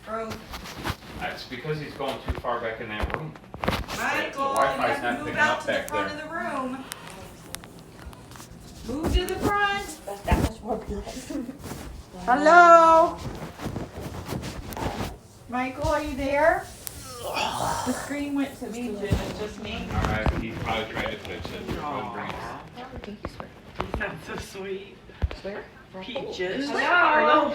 Bro. That's because he's going too far back in that room. Michael, The Wi-Fi's you have not to move picking out up to the back front there. of the room. Move to the front. That's that much more beautiful. Hello? Michael, are you there? The screen went to me, Jen. It's just me. Alright, he's probably trying to fix it. That's so sweet. Swear? Peaches. Hello?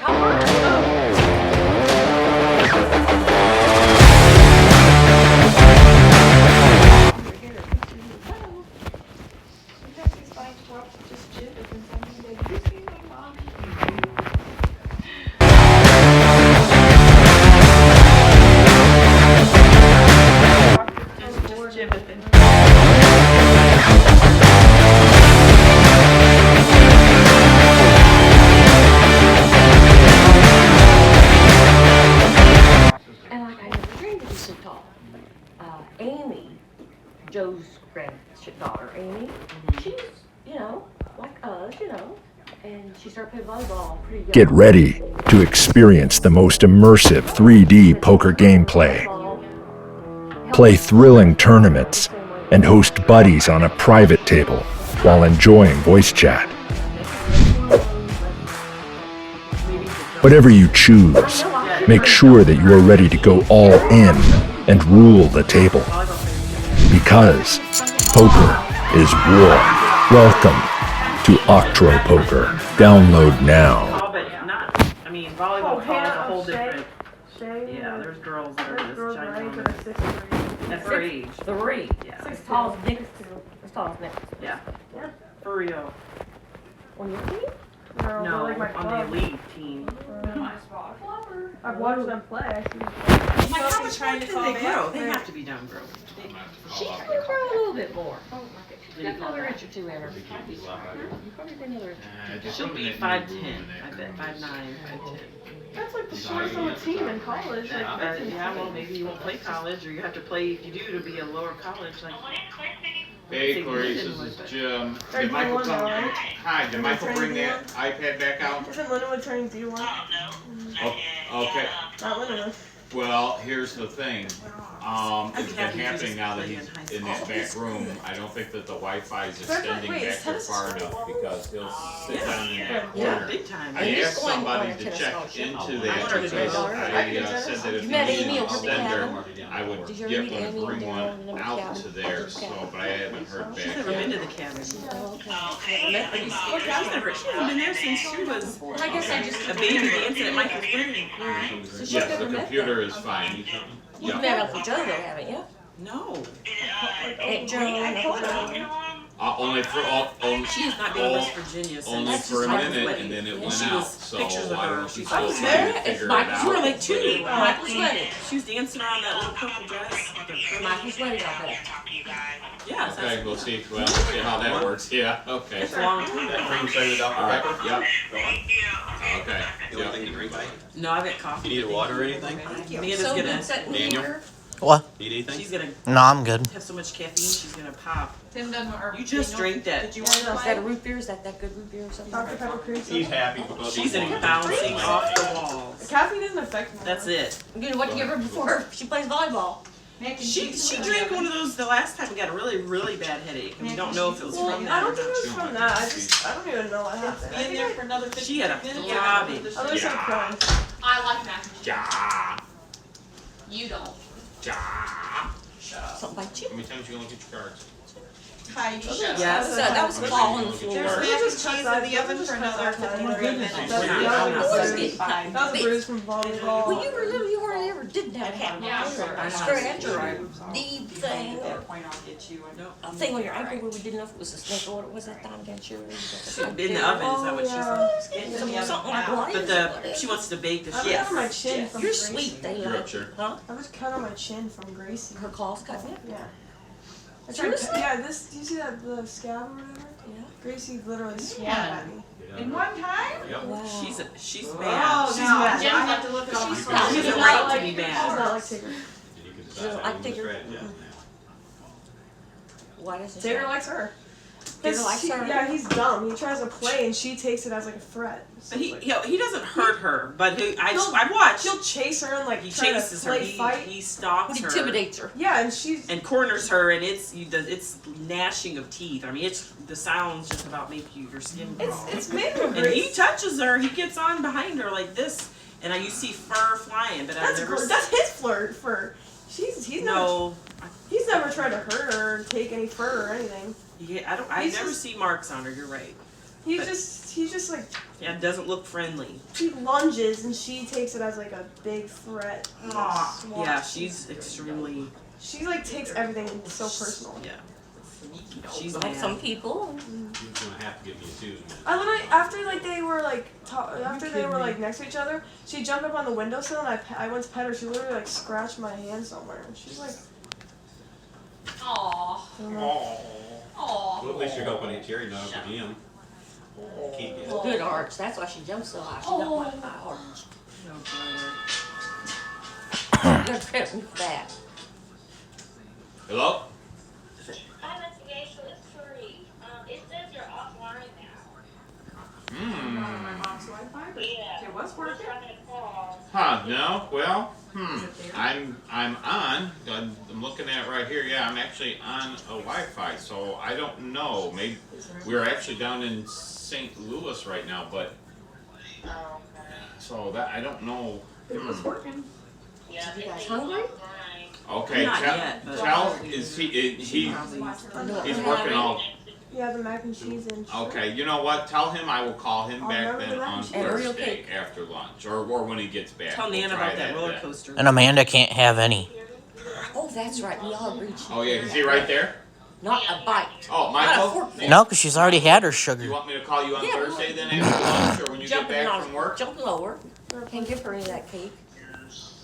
Just jibbing. And like I never dreamed of be so tall. Amy, Joe's granddaughter, Amy, she's, like us, and she started playing volleyball pretty young. Get ready to experience the most immersive 3D poker gameplay. Play thrilling tournaments and host buddies on a private table while enjoying voice chat. Whatever you choose, make sure that you are ready to go all in and rule the table. Because poker is war. Welcome to Octro Poker. Download now. But not, volleyball is a whole different. Yeah, there's girls that are just ginormous. That's her age. 3. Yeah. As tall as Nick. As tall as Nick. Yeah. For real. On your team? No, on the elite team. I've watched them play. How much more can they grow? They have to be done grown. She can grow a little bit more. She's got another inch or two in her. You probably got another inch. She'll be 5'10", I bet. 5'9", 5'10". That's like the shortest on the team in college. Yeah, well, maybe you won't play college, or you have to play, if you do, to be a lower college. Like, Hey, Clarice, this is Jim. Or Did Michael D1 come? now, right? Hi, did Michael bring that iPad back out? Isn't Lindenwood turning D1? Oh, okay. Not Lindenwood. Well, here's the thing. It's been happening now that he's in that back room. I don't think that the Wi-Fi is extending back there far enough because he'll sit down in that yeah, corner. big time. I asked somebody to check into that because I said that if you met need Amy an over the extender, I would Did you get meet one and Amy bring over one the out cabin? to there, so, but I haven't heard She's back never been yet. to the cabin. Oh, okay. She hasn't been there since she was Well, I guess I just. a baby dancing at Michael's wedding. So she's Yes, never the met computer them. is fine. You've Yeah. met Uncle Joe though, haven't you? No. Aunt Joe and Uncle Joe. Only for, She has not been in West Virginia since only for a Michael's minute, wedding. and then it And went she out, was so pictures of I her. don't know if She's she's like, still there. trying to It's figure it Michael's out. wedding too. Michael's wedding. She was dancing around that little purple dress. Michael's wedding, I bet. Yeah, Okay, we'll see, well, see how that works, yeah, okay. it's a long time. That cream soda Dr. Alright, Pepper? yep, Okay. okay, You want yep. anything to drink, buddy? No, I've got coffee. You need water or anything? Amanda's So gonna, good sitting Daniel? here. What? Need anything? she's gonna No, I'm good. have so much caffeine, she's gonna pop. Tim doesn't, or You just drank that. Is that a root beer? Is that good root beer or something? Dr. Pepper cream soda. He's happy because She's bouncing off the walls. Caffeine doesn't affect me. That's it. You know what you give her before she plays volleyball? She drank one of those the last time we got a really, really bad headache. And we don't know if it was Well, from I that or don't think it not. was from that. I don't even know what happened. Be in there for another 15 She had a throbbing. I was surprised. I like mac and cheese. Ja, You don't. ja. Something like you. How many times you gonna look at your cards? Yes. So that was fall on the floor. There's mac and cheese in the oven for another 15 minutes. That was a bruise from volleyball. When you were little, you hardly ever did that cat. Yeah. Scratch or a deep thing or No. a thing on your ankle where we didn't know if it was a snake or what it was that time against you. In the oven, is that what she said? Something like what But is it? she wants to bake the I shit. cut on my chin from You're Gracie. sweet, they You're like. upset. Huh? I was cut on my chin from Gracie. Her claws cut me? Yeah. Seriously? Yeah, do you see that, the scab or whatever? Yeah. Gracie literally swung Yeah. at me. In one time? Wow. She's mad. She's no. mad. Jen's have to look at all my She's stuff. not- She's a not right like- to be She's mad. not like Tigger. She doesn't like Tigger. Why doesn't she? Tigger likes her. Yeah, he's dumb. He tries to play and she takes it as like a threat. But he doesn't hurt her, but I watch. He'll chase her and like He try chases to her. play fight. He stalks her. Intimidates her. Yeah, and she's and corners her, and it's gnashing of teeth. I mean, the sounds just about make your skin crawl. It's made her And he touches her. He gets on behind her like this, and you see fur flying. But that's his fur. He's never tried to hurt her or take any fur or anything. Yeah, I never see marks on her. You're right. He's just like. Yeah, it doesn't look friendly. He lunges and she takes it as like a big threat. Yeah, she's extremely. She like takes everything so personal. Yeah. She's like some people. You're gonna have to give me a Susan. I literally after they were like next to each other, she jumped up on the windowsill and I went to pet her. She literally like scratched my hand somewhere. And she's like. Aww. Well, Aww. at least you're helping a Cherry not up with him. Can't get it. Good arch. That's why she jumps so high. She don't like high arch. You gotta credit me for that. Hello? Investigation is free. It says you're offline now. My mom's Wi-Fi, but Yeah. it was working. Huh, no, well, I'm on. I'm looking at it right here. Yeah, I'm actually on a Wi-Fi, so I don't know. Maybe we're actually down in St. Louis right now, but so that I don't know. It was working. Yeah, You guys hungry? Okay, Not yet, but- Chell is he's working all. Yeah, the mac and cheese and. Okay, you know what? Tell him I will call him I'll back remember then that. on And Oreo Thursday cake. after lunch, or when he gets back. Tell We'll Nan try about that roller then. coaster. And Amanda can't have any. Oh, that's right. We all agreed. Oh yeah, is he right there? Not a bite. Oh, Not a Michael. forkful. No, because she's already had her Do you sugar. want me to call you on Yeah, Thursday then after lunch, or when you get Jumping back on- from work? Jump lower. Can't give her any of that cake.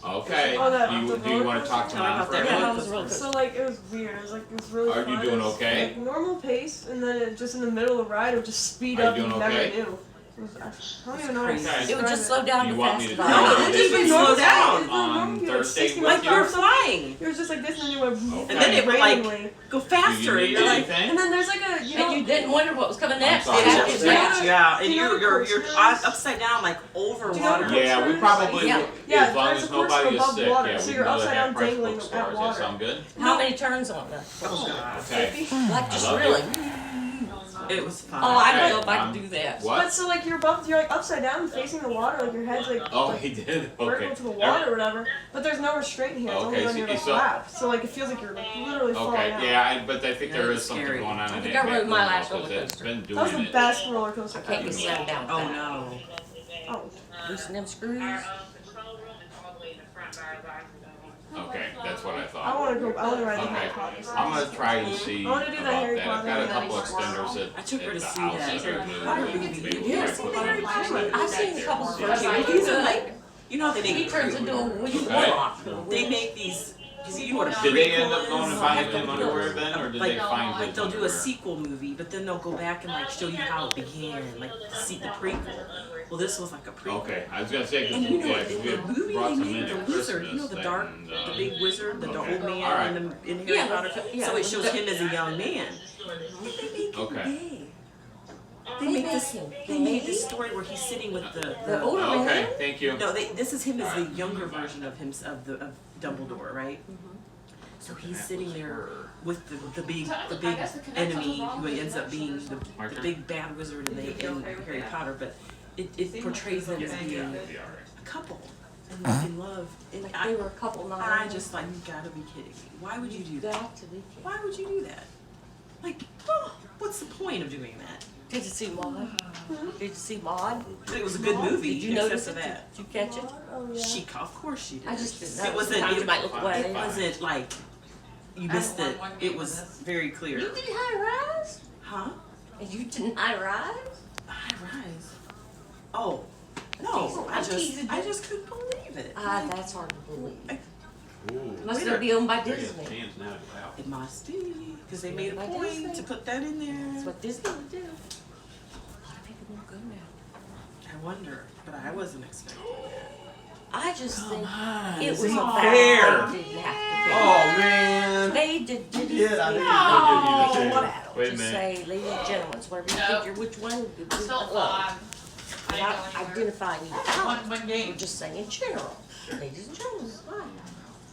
Okay. Oh, that- Do the you want to talk to roller Mom coaster? for a Yeah, minute? that was really good. So like it was weird. It was really Are you fun. doing It was, okay? Like normal pace, and then it just in the middle of the ride, it would just speed Are you up. doing You never okay? knew. It was, I don't even know how to Okay. describe It would just slow down Do you to want fast me to ride. No, do it this didn't even slow down. on Thursday with Like you? you're flying. It was just like this, and then you went. Okay. And then it would like randomly. go Do faster. you And need you're like, anything? And then there's like a you know. And you didn't wonder what was coming next. sorry. Yeah, Yeah. it's Yeah. fast. yeah, and Do you know you're the coaster is? upside down like over Do you know water. the Yeah, we probably Yeah. will, Yeah, as long there's as a coaster nobody is above sick. water, Yeah, so we you're can go to upside that down price dangling book at store. Does that water. sound good? How many turns on that? Oh god, Okay. Like I just love really. it was fun. Oh, I don't Okay, know if I can do that. But What? so like you're like upside down facing the water, like your head's like Oh, he did. Okay. vertical to the water or whatever. But there's no restraint here. It's Okay, only on so your you like, saw- lap. So like it feels like you're like literally falling Okay, out. yeah, but I think Yeah, there it's is something scary. going on I in think that I rode my back last room, 'cause roller it's coaster. been That doing was the it. best roller coaster I can't ever. get slammed down. Oh fast. no. Oh. Loosen them screws. Our control room is all the way in the front bar of ours. Okay, that's what I I thought. want to go. I want to ride the Okay, Harry Potter. I'm gonna try and see I wanna do about that Harry that. I've got a Potter couple and extenders at I took her at to the see house that. that are Harry new. Potter Maybe movie. we can Yes, put Harry them Potter. in I've seen a couple there. of versions. He's like, You know they he make turns into a Willy Okay. Warlock. they make these. You know what a Did they prequel end up going is? to buy him underwear then, or did Like- they find Like his they'll do a underwear? sequel movie, but then they'll go back and like show you how it began, like see the prequel. Well, this was like a prequel. Okay, I was gonna say, cause And you know, yeah, in 'cause we the had movie brought they some in made at the wizard, you know Christmas the dark, and, the big wizard, the okay. old man Alright. in Harry Yeah, Potter. yeah, So it with shows the- him as a young man. They make it Okay. gay. They make this. They made this story where he's sitting with The older man. Okay, thank you. No, this is him as the younger version of him of Dumbledore, right? So he's sitting there with the big enemy who ends up being the big bad wizard in Harry Potter, but it portrays them as being a couple and in love. And Like they were a couple now. I just like, you gotta be kidding me. Why would you do that? Got to be kidding. Why would you do that? Like, oh, what's the point of doing that? Did you see Maud? Did you see Maud? It was a good movie. Did you except notice for it? that. Did you catch it? Oh yeah. She, of course she did. I just didn't know. It wasn't. Sometimes It, you might look away. it wasn't like you missed it. It was very clear. You did High Rise? Huh? And you didn't High Rise? High Rise. Oh no! I'm teasing I you. just couldn't believe it. Ah, that's hard to believe. Ooh. Must Wait not be owned by They have Disney. hands now to go out. It must be because they made a By point Disney. to put that in That's there. what Disney would do. A lot of people won't go now. I wonder, but I wasn't expecting that. I just think on, it this was a isn't fact fair. they didn't have to do. Oh man. They did. You did. I think No, you did. what Wait a just minute. say, ladies and gentlemen, so whatever you No. figure, which one would be Still below. five. I We're didn't not go anywhere. identifying each One other. game. We're just saying in general, ladies and gentlemen, it's fine.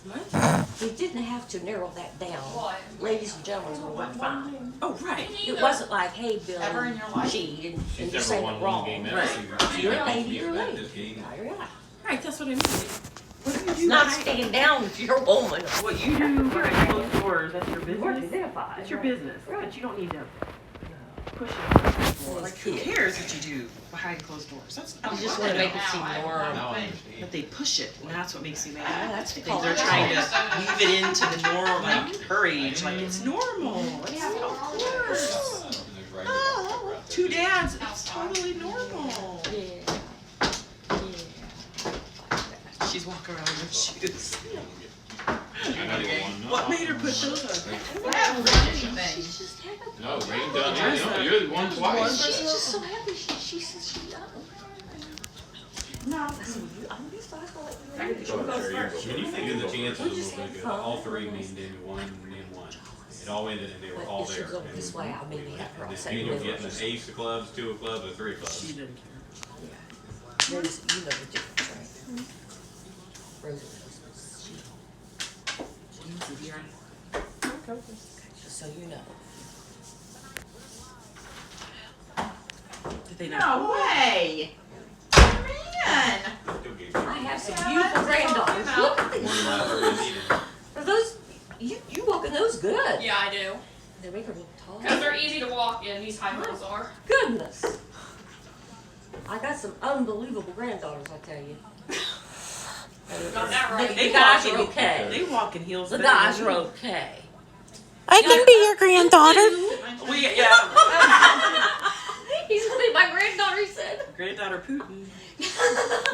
What? We didn't have to narrow that down. What? Ladies and gentlemen, would work fine. Oh, right. It wasn't like, hey, Bill, Ever in your life? cheat, and She's you're never saying won it one wrong. game ever. Right. You're a lady, you're a Back lady. this game. Yeah, you're right. Right, that's what I mean. What do you It's do? not staying down if you're a woman. What you do behind closed doors, that's your We're business. identified. That's your business, Right. but you don't need to push it. Well, Like, it's who kids. cares what you do behind closed doors? That's You just want to make it seem Now normal. I understand. But they push it, and that's what makes you Yeah, mad. that's Because called they're trying to weave it into the norm, like her age, like it's normal. It's, of course. There's right Oh, two dads, it's totally normal. Yeah. She's walking around with shoes. I never won. No. What made her put those on? I haven't done anything. She's just happy. No, Rain done it. No, you're the one twice. She's just so happy. She says she No. I said, I'm gonna be fine. I'll let you know. Go ahead, Sherry, you go. When you think of the chances a We just little had bit, fun. all three mean Daniel won and won. It all ended and they were But all if she there. goes this way, I'll maybe have her all And set Daniel with getting her. an ace of clubs, two of clubs, or three of She clubs. didn't care. Yeah. Rose, you know the difference, right? Rose knows. Easy, right? Just so you know. Did they not? No way. Man. Still gave I you have some beautiful granddaughters. Look at one of these. my three needed. Are those, you walking those good. Yeah, I do. They make her look tall. Because they're easy to walk in, these high heels are. Goodness. I got some unbelievable granddaughters, I tell you. Got that right. The guys are okay. They walk in heels. The better than guys are me. okay. I can be your granddaughter. Yeah. He's gonna be my granddaughter, he said. Granddaughter Putin.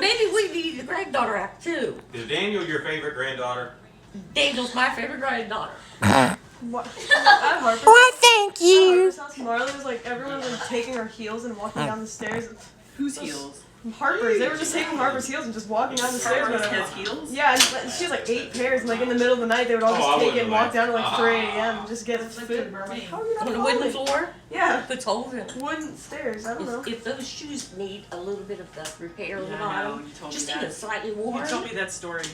Maybe we need a granddaughter act too. Is Daniel your favorite granddaughter? Daniel's my favorite granddaughter. What? At Harper's, Why, thank at you. Harper's house, Marley was like, everyone was taking her heels and walking down the stairs. Whose heels? Harper's, they were just taking Harper's heels and just walking down the stairs. Harper's with her. has heels? Yeah, and she has like 8 pairs, and like in the middle of the night, they would all Oh, just I take it wouldn't and walk laugh. down to like 3 Ah. a.m. and just get food. Birmingham. Like, how are you On not the wooden falling? floor, Yeah, puts holes in it. wooden stairs. I don't know. If those shoes need a little bit of the repair on the Yeah, I know, bottom, you told me just that. even slightly You worn. told me that story.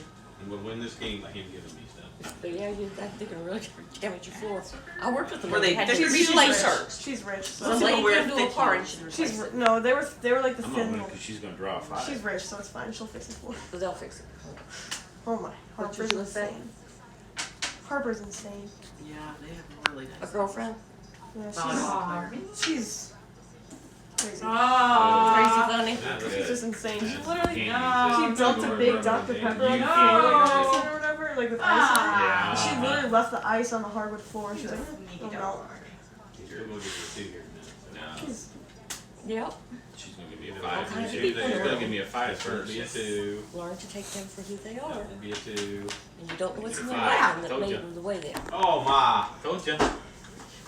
And we'll win this game by him giving me stuff. But yeah, they can really damage your floor. I worked with them. Were they had to thick She's replace rich. hers. She's rich. So Some Some lady people wear came to a thick car and heels. she replaced she's it. no, they were like the I'm thin. gonna win because she's gonna draw a five. She's rich, so it's fine. She'll fix it for. So they'll fix it. Oh my, What you Harper's gonna say? insane. Harper's insane. Yeah, they have really A nice. girlfriend? Yeah, Volleyball player. she's crazy. Crazy funny? That's She's good. just insane. She That's literally candy. she dumped a big Dr. Pepper on the You- floor like medicine or whatever, like with ice on it. Yeah. And she literally left the ice on the hardwood floor. She's like, oh no. You're gonna get your 2 here in a minute. No, She's, Yep. she's gonna give me a five. kind of She's people gonna are- give me a five This will be a first. 2. Learn to take them for who they That are. will be a 2. And you don't know what's in their Yeah, life that told made ya. them the way they are. Oh my. Told ya.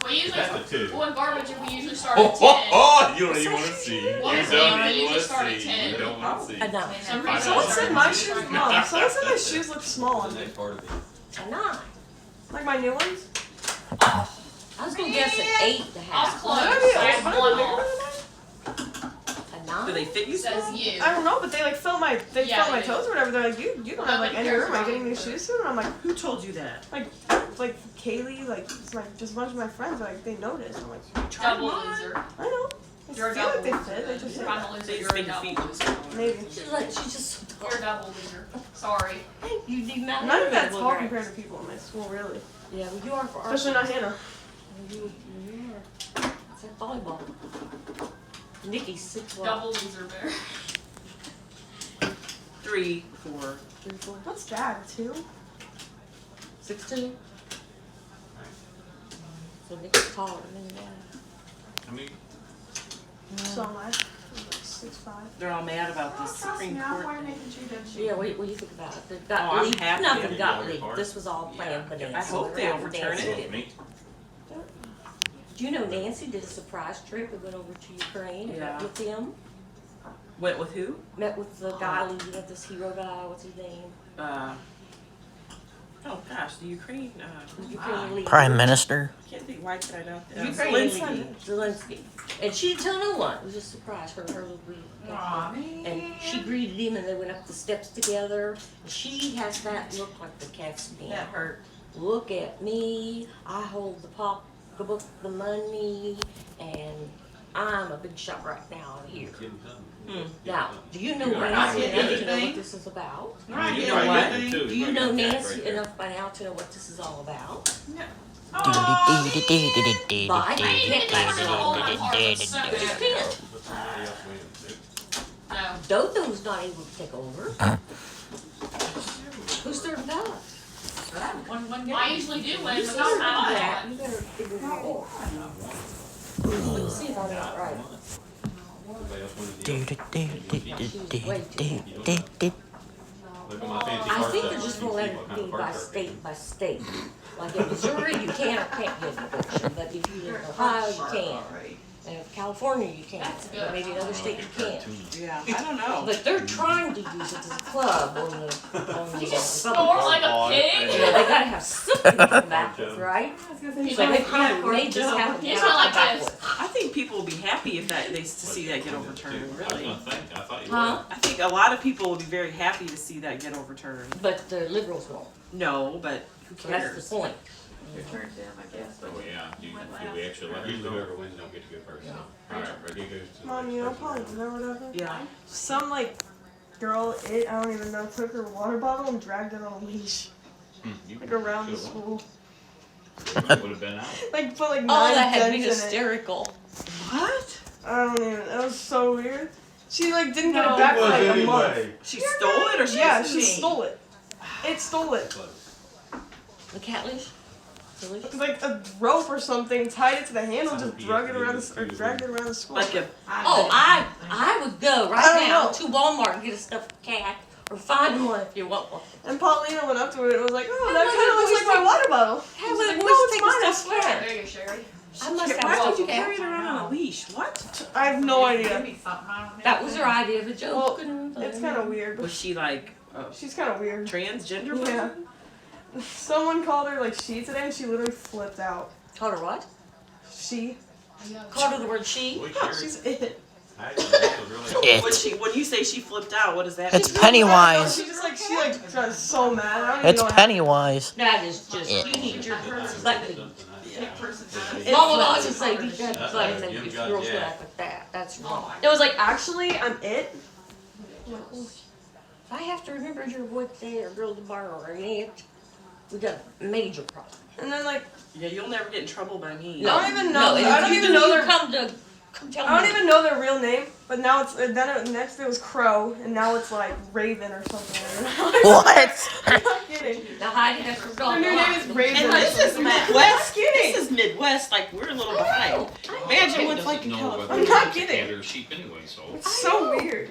We usually, That's a 2. well, in garbage, we usually start Oh, at 10. oh, oh! You don't even want to see. You Well, don't yeah, even you want just start to at see. 10. You don't want to see. A nine. Somebody someone starts said at my 10. shoes, Mom, someone said my shoes look small on The me. next part of it. A nine. Like my new ones? I was gonna guess an 8 and a I was half. close. Would I So be- it's would I one be bigger off. than that? A nine? Do they fit you? It says you. I don't know, but they like fill my Yeah, fill my they toes or whatever. They're like, you don't have like any room. Am I getting new shoes soon? And I'm like, Who told you that? like Kaylee, like it's like just a bunch of my friends are like they noticed. I'm like, Double loser. I know. I You're a feel like they double fit. They loser. just You're like, not a loser. They You're just a make your double feet loser. maybe. She's just so tall. You're a double loser. Sorry. You do not I'm not even that look tall right. compared to people in my school, really. Yeah, well, you are for our Especially not Hannah. You are. It's like volleyball. Nikki's 6'1". Double loser bear. 3, 4. 3, 4, What's that? 2? 6'2". So Nikki's taller than that. I mean, So am I. I'm like 6'5". They're all mad about this Supreme Court. Yeah, what do you think about it? They've Oh, got I'm leaked. happy Nothing they got did their leaked. part. This was all planned by Nancy. I hope they overturn Nancy it. did. me. Do you know Nancy did a surprise trip and went over to Ukraine and met Yeah. with him? Went with who? Met with the guy, you know, this hero guy, what's his name? Oh gosh, the Ukraine. Prime Minister. I can't think. Why did I know that? Ukraine Zelensky. Zelensky. And she didn't tell no one. It was just a surprise for her little wee. And she greeted him and they went up the steps together. She has that look like the cat's being hurt. Look at me. I hold the pocketbook, the money, and I'm a big shot right now here. Now, do you know Nancy enough to know what this is about? You know what? Do you know Nancy enough by now to know what this is all about? But I can't No. Dodo's not able to take over. Who's third and ballot? I usually do win, You but better not do that. that. You better figure it out. Let's see if I got it right. I think they're just gonna let it be by state. Like in Missouri, you can or can't get an eviction, but if you live in Ohio, you can. And in California, you can't, but maybe another state you can't. Yeah, I don't know. But they're trying to use it as a club on the You just snore like a pig. You know, they gotta have something to come back with, right? So they probably may just have to It's come not like back this. with. I think people will be happy if to see that get overturned. I was Really. gonna think, I thought you Huh? I think a lot of people will be very happy to see that get overturned. But the liberals won't. No, but who So that's cares? the point. would. Oh, yeah. Do we actually let Usually you go? whoever wins don't get to go first. Alright, ready? He goes to Mom, you know Paulina or whatever? Yeah. Some like girl, I don't even know, took her water bottle and dragged it on a leash. You Like around the should've school. won. Would have been out. Like put like Oh, 9 that had to be dents in it. hysterical. What? I don't even, that was so weird. She like didn't get it back for like a month. She stole it or she Yeah, just she stole it. It stole it. The cat leash? The leash? It was like a rope or something, tied it to the handle, just dragged it around the school. like a Oh, I would go I right don't now know. to Walmart and get a stuffed cat, or find one if you want one. And Paulina went up to it and was like, oh, How that would kind of it looks like my water bottle. How I was would like, it no, was it's take a mine, I stuffed swear. cat? There you go, Sherry. I must have Why a would you cat. carry it around on a leash? What? I have no idea. That was her idea of a joke. Well, it's kind of weird. Was she like She's kind of weird. transgender? Yeah. person? Someone called her like she today and she literally flipped out. Called her what? She. Called her the word she? Boy, Sherry, She's it. I was really It. When you say she flipped out, what does that It's mean? Pennywise. She just like she got so mad. I don't even It's know what Pennywise. That is just, Yeah. you need your personality. happened. Mom will always say, you got Uh-oh, to say, you've if got girls Jack. would act like that. That's wrong. It was like, actually, I'm it. If I have to remember your boy today or girl tomorrow or any it, we got a major problem. And then like, Yeah, you'll never get in trouble by me. I don't even know. if I don't you even do, know you their. come tell I me. don't even know their real name. But now it's next it was Crow, and now it's like Raven or something. What? I'm not kidding. Now Heidi has her dog. Their new name is Raven. And or this is something. Midwest. kidding. This is Midwest. Like we're a little behind. Imagine what's like in know California. whether I'm not it's a kidding. cat or a sheep anyway, so. It's so weird.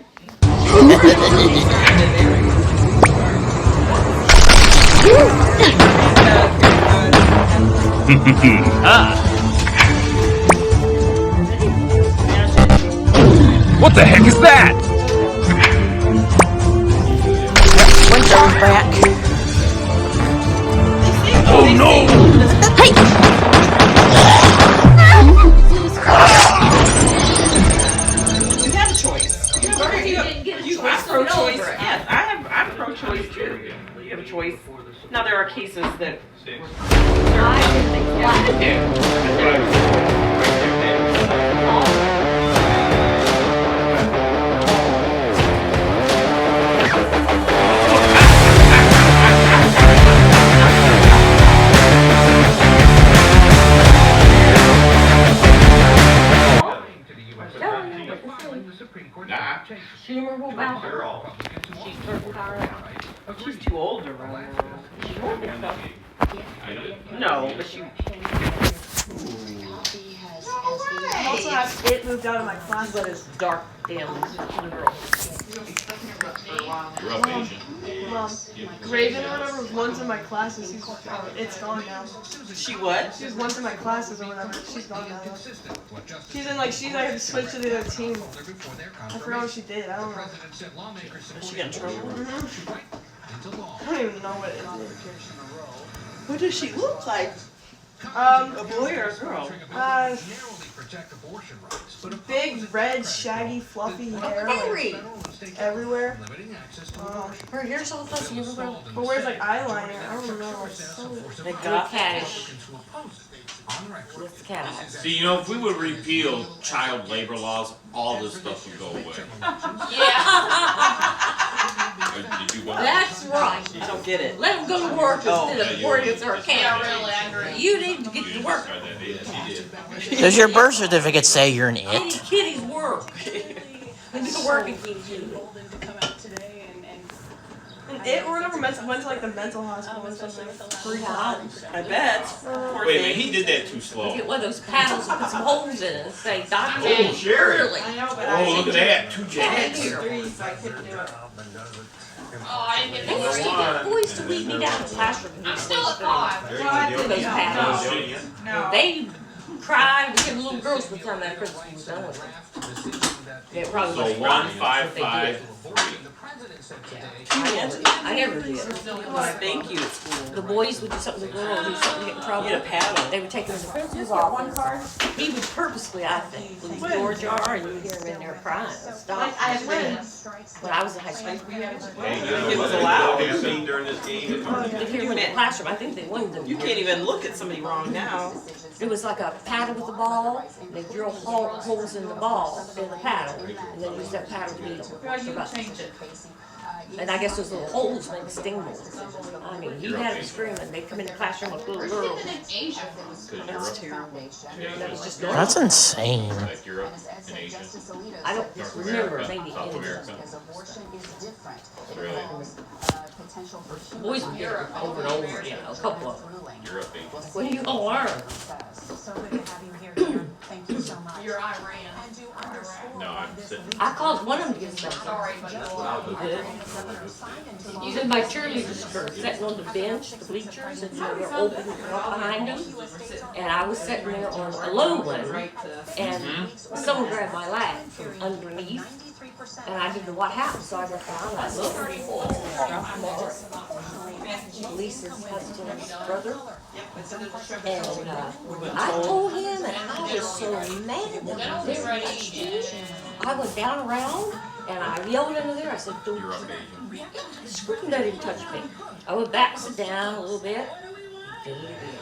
What the heck is that? Window's back. Oh no! You have a choice. You didn't get a You choice, are so get pro-choice. over it. Yes, I'm pro-choice too. You have a choice. Now there are cases that. Nah. Schumer will bounce her. She's turning power out. She's too old to run. She won't be though. No, but she. I also have it moved out of my class. But it's dark damn girl. You're up, Asian. Mom, Raven or whatever was once in my classes. It's gone now. She what? She was once in my classes or whatever. She's gone now. She's in like I had to switch to the other team. I forgot what she did. I don't know. She got in trouble. don't even know what it is. What does she look like? Um, A boy or a girl? Big, red, shaggy, fluffy hair, Henry! like, everywhere. Her hair's all fuzzy everywhere. But wears like eyeliner. I don't know. It's so... Like Real cattish. With the cat eyes. See, you know, if we would repeal child labor laws, all this stuff would go away. Did you go? That's right. You don't get it. Let them go to work instead of worrying if they're a Yeah, cat. really angry. You need to get to work. Does your birth certificate say you're an Any it? kitties work. When you work and kitties do. And it or whatever went to like the mental hospital or something. 3 times. I bet. Poor Wait a thing. minute, he did that too slow. Get one of those paddles and put some holes in it and say, Dr. Oh, Sherry. Early. I know, but Oh, look at that, 2 Get jabs. here. 3, so I couldn't do it. Oh, I didn't get They used to get boys to lead me down the classroom. I'm still at 5. With those paddles. No. They cried because the little girls would tell me that Christmas was done with them. It probably So was 1, 5, 5, 3. I never did. Thank you at school. The boys would do something to the girl, do something to get in trouble. Get a paddle. They would take them to the principal's office. He would purposely, I think, leave the door ajar and you would hear him in there crying. Stop. I have When I was in high school, Hey, you know It was what's allowed. happening during this game? you could hear him in the classroom. I think they wanted them. You can't even look at somebody wrong now. It was like a paddle with a ball. And they drill holes in the ball, in the paddle, and then use that paddle to beat them. And I guess those little holes make sting more. I mean, he'd have them screaming. They'd come in the classroom like little girls. That's terrible. That was just normal. That's insane. Like Europe and Asia. I don't remember, maybe South in America. Really? boys would get it over and over, you know, a couple of them. Europe, Asia. What are you gonna learn? You're Iran. No, I'm sitting. I called one of them to get something. Sorry, but Using my cheerleader skirt, sitting on the bench, the bleachers, and you know, they're open right behind them. And I was sitting there on a low one, and someone grabbed my leg from underneath. And I didn't know what happened, so I got down, I looked, Lisa's husband's brother. And I told him, and I was so mad that he did. I went down around, and I yelled into there, I said, don't Europe, you Asia. scream, let him touch me. I went back, sit down a little bit, did it again.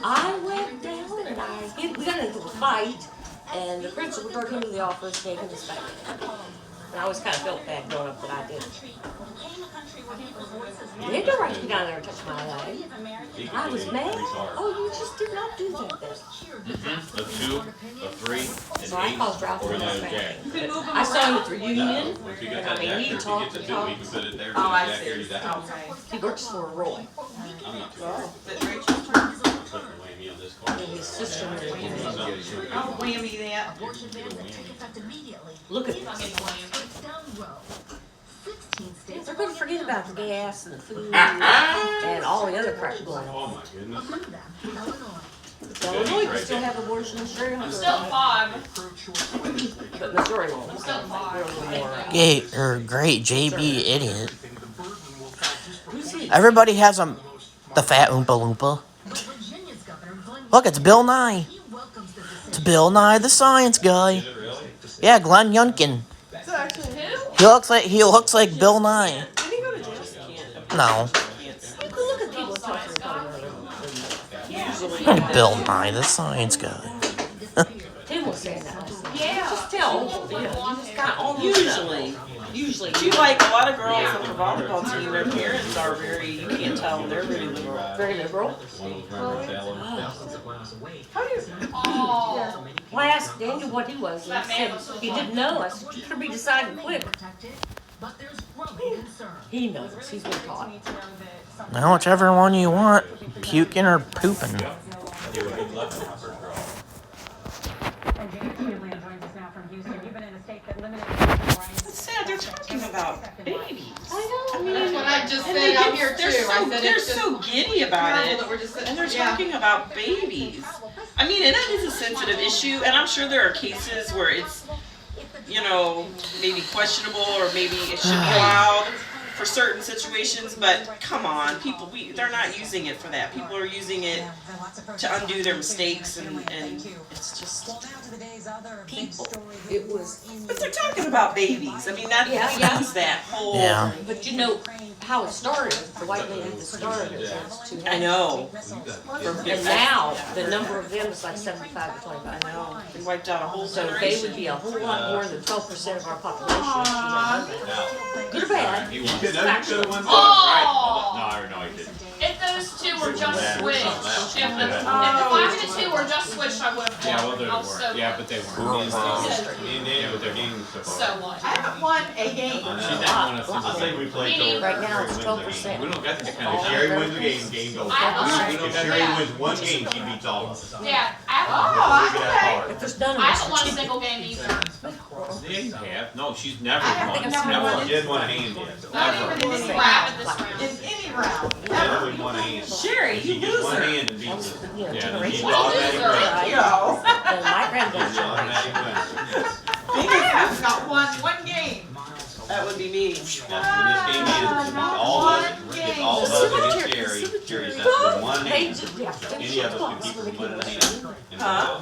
I went down, and we got into a fight. And the principal brought him to the office, gave him his back. And I always kind of felt bad growing up that I did. You had no right to be down there and touch my leg. I was mad. Oh, you just did not do that then. A 2, a 3, So I an caused 8, Ralph or to another back. jack. I saw him at the reunion. If you get And I that mean, jack, he or if you talked get and to 2, we can talked. put it there. Oh, I Jack, see. here, you that house. He works for Roy. I'm not too Oh, sure. but Rachel's turn. Putting away me on this And his sister married him. I'll whammy that. Look at this. They're going to forget about the gas and the food and all the other crap going on. Oh my goodness. Illinois can still have abortion in Missouri. I'm still 5. But Missouri won't. I'm still 5. Gay or great JB idiot. Who's he? Everybody has the fat Oompa Loompa. Look, it's Bill Nye. It's Bill Nye, the science guy. Is it really? Yeah, Glenn Youngkin. It's actually He looks like Bill Nye. Did he go to jail? Can't. No, Look at people talking about it. Bill Nye, the science guy. Tim was saying that. Yeah. Just tell. You know, you just got almost Usually. Too like a lot of girls on the volleyball team, their parents are very, you can't tell, they're very liberal. Very liberal. One was running salad. how do you? Oh. Well, I asked Daniel what he was, and he said he didn't know. I said, you better be deciding quick. He knows. He's been taught. Well, whichever one you want, puking or pooping. You were good luck with the first girl. It's sad, they're talking about babies. I That's what I just And said out here too. they're I said they're it's just so giddy about terrible it. that we're just And they're yeah. talking about babies. I mean, and that is a sensitive issue, and I'm sure there are cases where it's, you know, maybe questionable or maybe it should be allowed for certain situations, but come on, people, they're not using it for that. People are using it to undo their mistakes, and it's just people. It was, But they're talking about babies. I mean, that defeats that whole. Yeah. but you know how it started. The white lady that started it was 200. I know. And now the number of them is like 75 to 25. I know. They wiped out a whole So generation. they would be a whole lot more than 12% of our population. if she had done that. Good or bad? He won. You could have won that. Right. No, he didn't. If those two were just switched, if the Yeah. 5 and the 2 were just switched, I would have Yeah, well, won. they I was so weren't. Yeah, good. but they weren't. Me and Dave with their games so So far. what? I haven't won a game. She didn't want us I to think we played till Right now it's Sherry wins 12%. the We don't got that game. kind If of Sherry shit. wins the game, game goes. I have If Sherry wins one game, she beats all of us. Yeah, I We get that haven't. hard. If there's none of I us, haven't won a single game either. They have. No, she's never I don't won. think I've Never. won She hasn't won a hand yet. Not Never. even in this round, this round. In any round. She hasn't won a hand. Sherry, She you gets one loser. hand and beats us. you know, Yeah, generation. She's What a automatic loser. winner. Yo. Then my She's granddad's the generation. automatic winner. I have not won one game. That would be me. Yes, when this game is, if all of us, if all of us against Sherry, Sherry's has to win one They hand. just, yeah, they Any of should us have can keep when from they winning a came hand. to And Huh?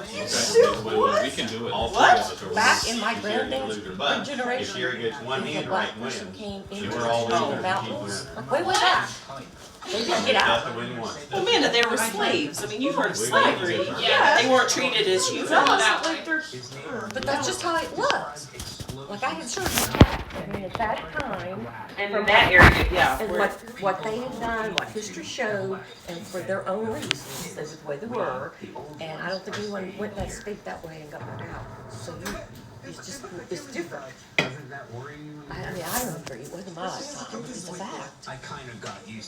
We can do it. all three What? of us are Back winners. in my If Sherry's the granddad's loser. But if generation, Sherry gets one if a hand black right and person wins, came then into we're all the losers. mountains, Keep winning. wait, what's that? They didn't get That's out. the win one. Well, man, they were slaves. I mean, you've heard of slavery. Yeah. They weren't treated as humans. No, it's That not way. like they're. But that's just how it was. Like I had surgery cat. I mean, at that time, And in that area, yeah. and where- what they had done, what history showed, and for their own reasons, that's the way they were. And I don't think anyone went that state that way and got worked out. So it's just, it's different. I mean, I don't agree. It wasn't my lifetime. It's a fact.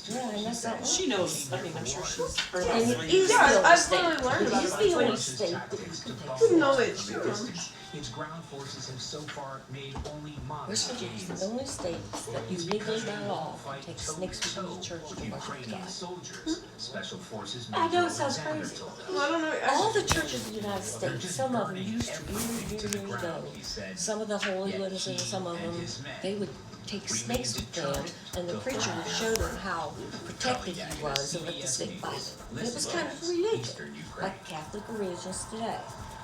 Yeah, and that's that. She knows. I mean, I'm sure she's heard of And it slavery. is Yeah, the only I've state. literally learned It about is it. the only state that you can take. I didn't know it's true. Its ground forces have so far made only West modest Virginia is gains. the only state that you legally by law can take snakes from the church to worship Ukrainian God. soldiers, special forces. I know it sounds crazy. Well, I don't know. All the churches in the United States, some of them used to years ago. Some of the Holy Ones and some of them, they would take snakes with them, and the preacher would show them how protected he was and let the snake bite him. And it was kind of religion, like Catholic religions today.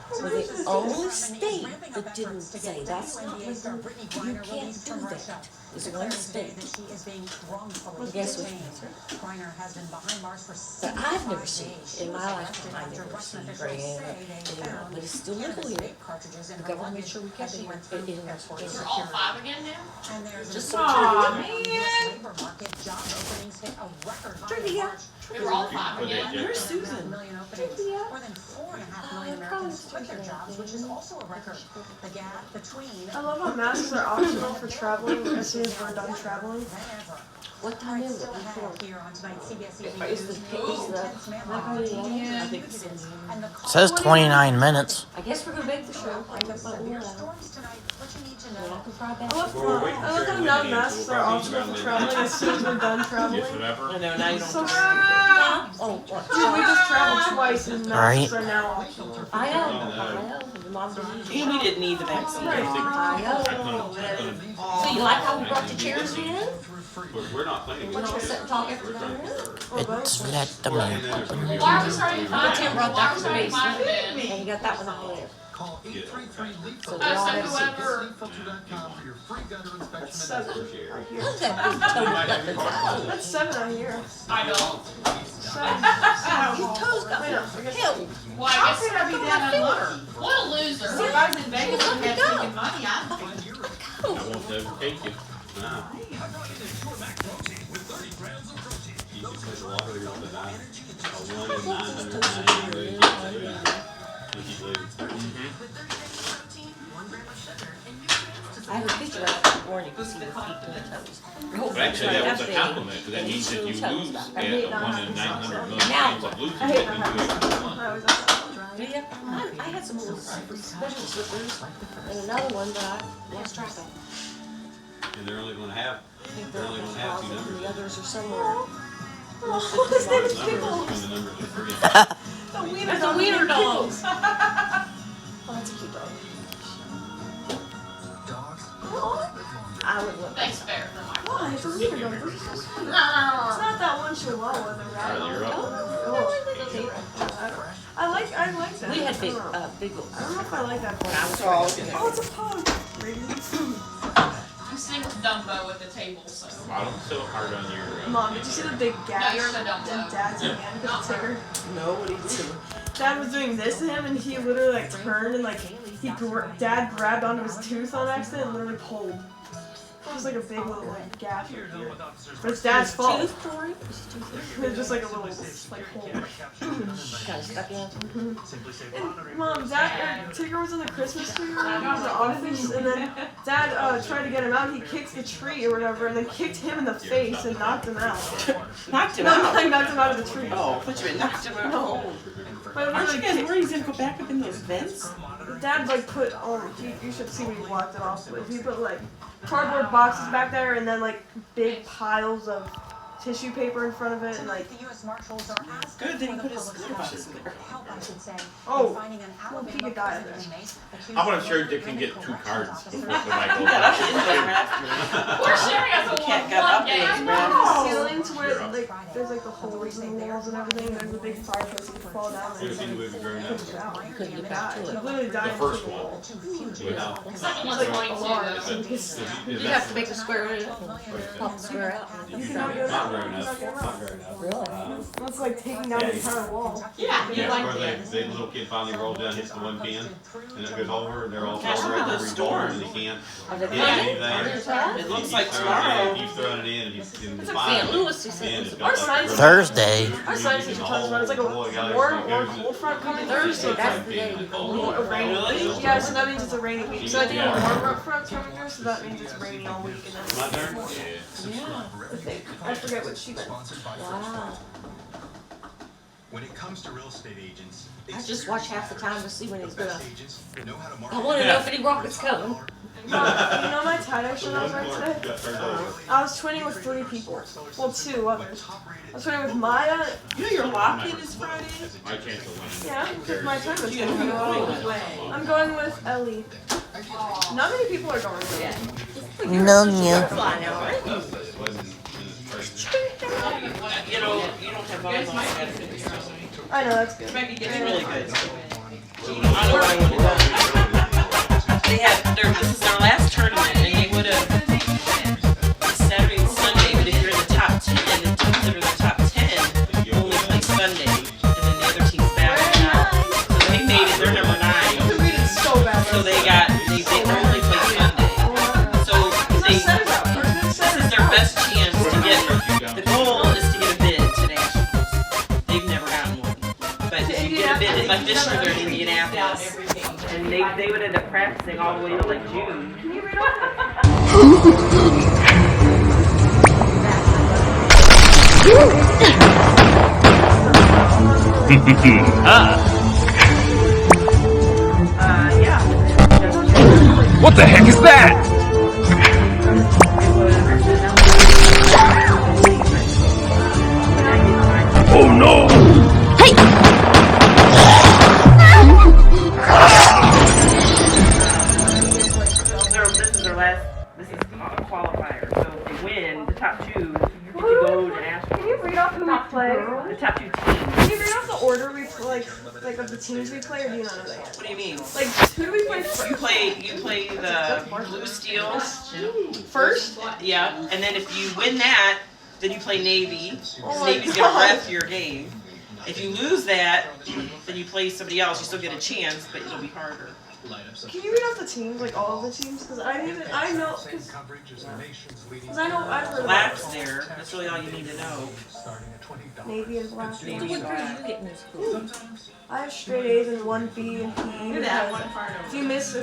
We're the only state that didn't say that's not legal, you can't do that. Is one state. Guess which one? But I've never seen it. In my lifetime, I've never seen gray anymore. But it's still legal here. The government made sure we kept it here. It is You're all 5 again now? just so Aw, trivia. We were all 5 What they again. did. Where's Susan? Trivia. I love how masks are optional for traveling as soon as we're done traveling. What time is it? Is I think it's It says 29 minutes. I guess we're gonna make the show. I got my own and I can fry back. I love Well, we're waiting for how Sherry to now win masks the game, are so we'll optional probably for each traveling round as soon as we're done Yes, traveling. whatever. I know, now you don't So have to. Oh, what? dude, we just traveled twice and masks Right. are now optional. I know. The mom didn't use it. And we didn't need the vaccine. I know. So you like how we brought the chairs in? We're not playing. We're all sit and talk after We're dinner? done. It's let the man open. Well, why are we starting to find Tim it? brought Why that are we from the starting to find basement, it? and you got that one all there. Call 833 So we Oh, all so have whoever, filter.com for your free gutter inspection That's 7 and right here. Look at that big toe buttons out. That's 7 right here. I don't. 7. His toes got Wait, no, I guess- killed. Well, I How guess, could I be that unlucky? what a loser. If I was in Vegas and had taken money, I'd I won't ever take you. Nah. You can put the water in the nine. A 1 in 999. Keep leaving. I have a picture of it this morning. You can see the feet and the toes. Your whole But actually, picture that right was a up there. compliment, because that means if you Little toes lose back. at 1 in 900 million chance of losing, I that hate means my you actually house. won. I always have that. Do you? I had some little special slippers and another one that I lost track of. And they're only gonna have, I think they're only gonna have 2 and the numbers. others are somewhere. Oh, his name is Numbers, Pickles. when the numbers are free. The wiener That's a dog. wiener dog. Pickles. Oh, that's a cute dog. dogs. I I would look. Thanks, Bear, for my Why? It's a weird one. It's so sweet. It's No. not that one chihuahua, the rabbit. You're up. I like that. We had big, I don't know. big I don't know if I like that when one. I was Oh, it's a pug. I'm sitting with Dumbo at the table, so. Wow, don't so hard on your. Mom, did you see the big gash you're the in dumb one. Dad's hand because of Tigger? No, what do you do? Dad was doing this to him, and he literally like turned and like Dad grabbed onto his tooth on accident and literally pulled. It was like a big little like gash right here. But it's Dad's fault. It was just like a little like hole. kind of stuck in. And Mom, Tigger was in the Christmas tree or whatever, in the office, and then Dad tried to get him out. He kicked the tree or whatever, and then kicked him in the face and knocked him out. Knocked him No, out? like knocked him out of the tree. Oh, but you knocked him out. No. But it Aren't was you like guys worried he's gonna go back up in those vents? Dad like put you should see when he walked it off with. He put like cardboard boxes back there and then like big piles of tissue paper in front of it and like. Good, then he put his scratches in there. Oh, well, he could die there. How about sure Dick can get 2 cards before the night goes Got up in out? those rafters. Poor Sherry has a Cat one got up in game. those The rafters. ceiling to where like there's like the holes in the walls and everything. There's a big fireplace you can fall down and You've seen the movie growing up? Couldn't get back to he it. literally died. The first into the one. wall. With- The second one's Like funny too, alarms though. and his. is You that- have to make the square root, pop the square out. You cannot get Not out. very You enough. cannot get out. Really? That's like taking down the entire wall. Yeah, you Yeah, like where that. the little kid finally rolled down, hits the one pin, and it goes over, and they're all Gosh, right look at there, those he's born, and storms. he can't Are they hit coming? anything. It looks He's like throwing it tomorrow. in, he's throwing it in, and he's in the St. bottom. Louis, he said, And was it's a got, like, Thursday. really Thursday. Our science teacher talks about it's like a warm or cold front coming through, so it's That's like the day we go. a rainy Really? week. Yeah, so that means it's a rainy week. So I think a warm front's coming through, so that means it's rainy all week. And My then turn? I forget what she meant. Wow. When it comes to real estate agents, I just watch half the time to see when he's gonna. agents know how to I market. want to know if any rockets coming. You know my tie-dye shirt I was wearing today? Got turned over. I was twinning with 3 people. Well, 2 others. I was twinning with Maya. You know your lock-in is Friday? My chance of winning. Yeah, because my turn was You know who you're going with. I'm going with Ellie. Not many people are going with Yeah. me. No, no. Fly now, right? You know, you don't have volleyball Saturday. I know, that's good. It's really good. I don't know what I would have done. They had this is their last tournament, and they would have Saturday and Sunday. But if you're in the top 10, the teams that are in the top 10 only play Sunday, and then the other teams back out. So they made it. They're number 9. We did so bad. So they only play Sunday. So this is their best chance to get. The goal is to get a bid to nationals. They've never gotten one, but if you get a bid, like this year they're in Indianapolis, and they would end up practicing all the way to like June. Can you read off? Yeah. What the heck is that? Oh no! This is their last. This is a qualifier. So if they win, the top 2 get to go to nationals. Can you read off who we play? The top 2 teams. Can you read off the order we play, like of the teams we play, or do you not know that yet? What do you mean? Like, who do we play first? You play the Blue Steels. First? Yeah, and then if you win that, then you play Navy. Oh my Navy's gonna God. ref your game. If you lose that, then you play somebody else. You still get a chance, but it'll be harder. Can you read off the teams, like all of the teams? Because I know, because I know I've heard Black's about there. That's really all you need to know. Navy and black. Navy What and grade black. are you getting in school? I have straight A's and 1 B and PE. Do that one because part If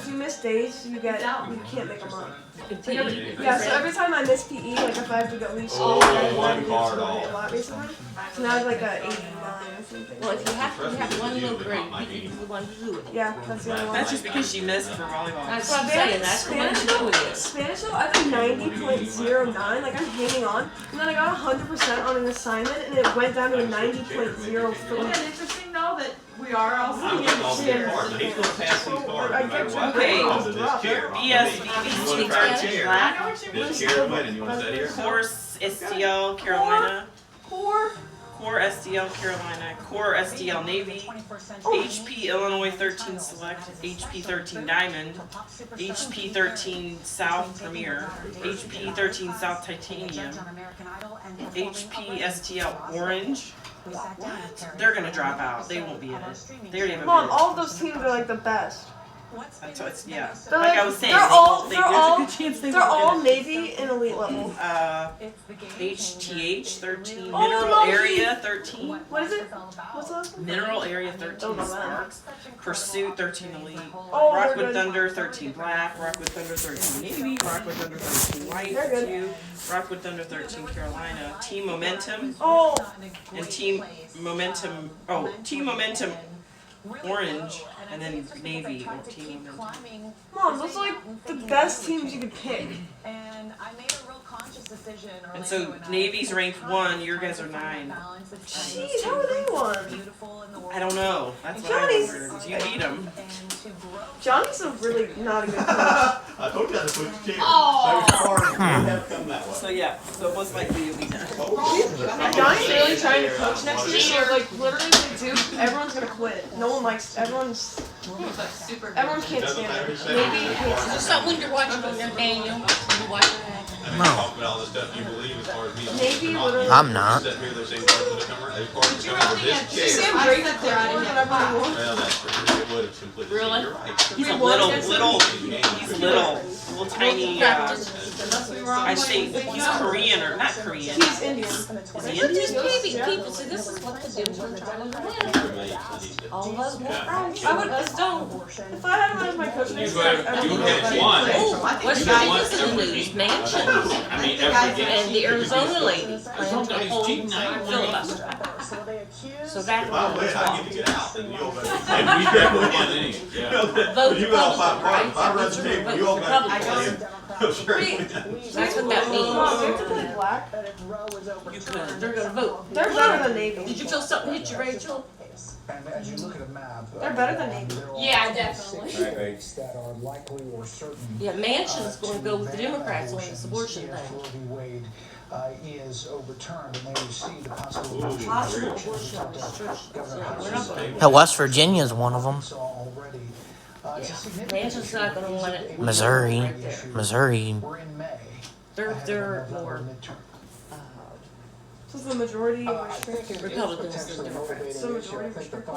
you miss days, you can't make them up. Continue. Yeah, so every time I miss PE, like if I have to go each Oh, I one have to bar do a off. lot basically. So now I have like a 89 or something. Well, if you have one low grade, you the one to do it. Yeah, that's the other one. That's just because she missed for volleyball. That's what I'm saying. That's the one to do it. Spanish though, I have a 90.09, like I'm hanging on, and then I got 100% on an assignment, and it went down to a 90.03. Isn't it interesting though that We are all I'm sitting in getting the all the chairs. cards. He's gonna pass these cards no matter what. Okay. Comes to this chair. BSVB You wanna try a chair? Black. This chair winning. You wanna sit here? Core STL Carolina. Core. Core STL Carolina. Core STL Navy. HP Illinois 13 Select. HP 13 Diamond. HP 13 South Premier. HP 13 South Titanium. HP STL Orange. What? They're gonna drop out. They won't be in it. They already have a Mom, bid. all of those teams are like the best. That's what it's, yeah. They're Like I like- was saying, they're all- there's they're a all- good chance they They're won't all get it. Navy and elite level. HTH 13, Oh, Mineral no, Area 13, What is it? What's that? Mineral Area 13 Don't know that. Sparks, Pursuit 13 Elite, Oh, Rockwood they're good. Thunder 13 Black, Rockwood Thunder 13 Navy, Rockwood Thunder 13 White, They're good. 2, Rockwood Thunder 13 Carolina, Team Momentum, Oh, and Team Momentum Orange, and then Navy or Team Momentum. Mom, those are like the best teams you could pick. And so Navy's ranked 1, your guys are 9. Jeez, how are they one? I don't know. That's what Johnny's- I wondered. You beat them. Johnny's a really not a good coach. I told you how to put the chair. Oh. Those cards would have come that way. So yeah, so most likely you'll be done. Johnny's really trying to coach next year, so like literally if they do, everyone's gonna quit. No one likes, everyone's can't stand it. Maybe Is there something you're watching on there, Daniel? You watching that? I mean, talk about all the stuff you believe as far as me. Maybe literally. I'm not. Sit here, those same cards would have come right. Those cards would have come to this chair. Sam Drake that they're doing whatever they want. Well, that's true. It would have completely. Really? You're right. He's a We won against little tiny, I think he's Korean or not Korean. He's Indian. Is he But Indian? these people, see, this is what they do when they're trying to win. All of us want prizes. I would just don't. If I had him as my coach next year, You everyone had would one. Oh, what's You got one this in the every news? game. Mansions I mean, every game. and the Arizona lady plan to Somebody's hold cheating now. filibuster. So that's If what I we're win, I get talking. to get out, then you'll better. And we definitely won any, yeah. Vote You got all five Republican, cards. If I run right? the table, Vote you all better. Republican. Sure. That's what that Mom, they means. have to play black. You could. They're gonna vote. They're better than Navy. Did you feel something hit you, Rachel? And as you look at a map, They're better than Navy. there are Yeah, six definitely. states that are likely or certain. Yeah, Manchin's gonna go with the Democrats on this abortion If thing. Roe v. Wade is overturned and they receive the possibility. Possible abortion restrictions. Yeah, we're not gonna. Hell, West Virginia's one of them. Already. It's a significant Manchin's not gonna want it. Missouri. Right there. Missouri. We're in May. They're more This is the majority I think restriction. Republicans than Democrats. So majority restriction.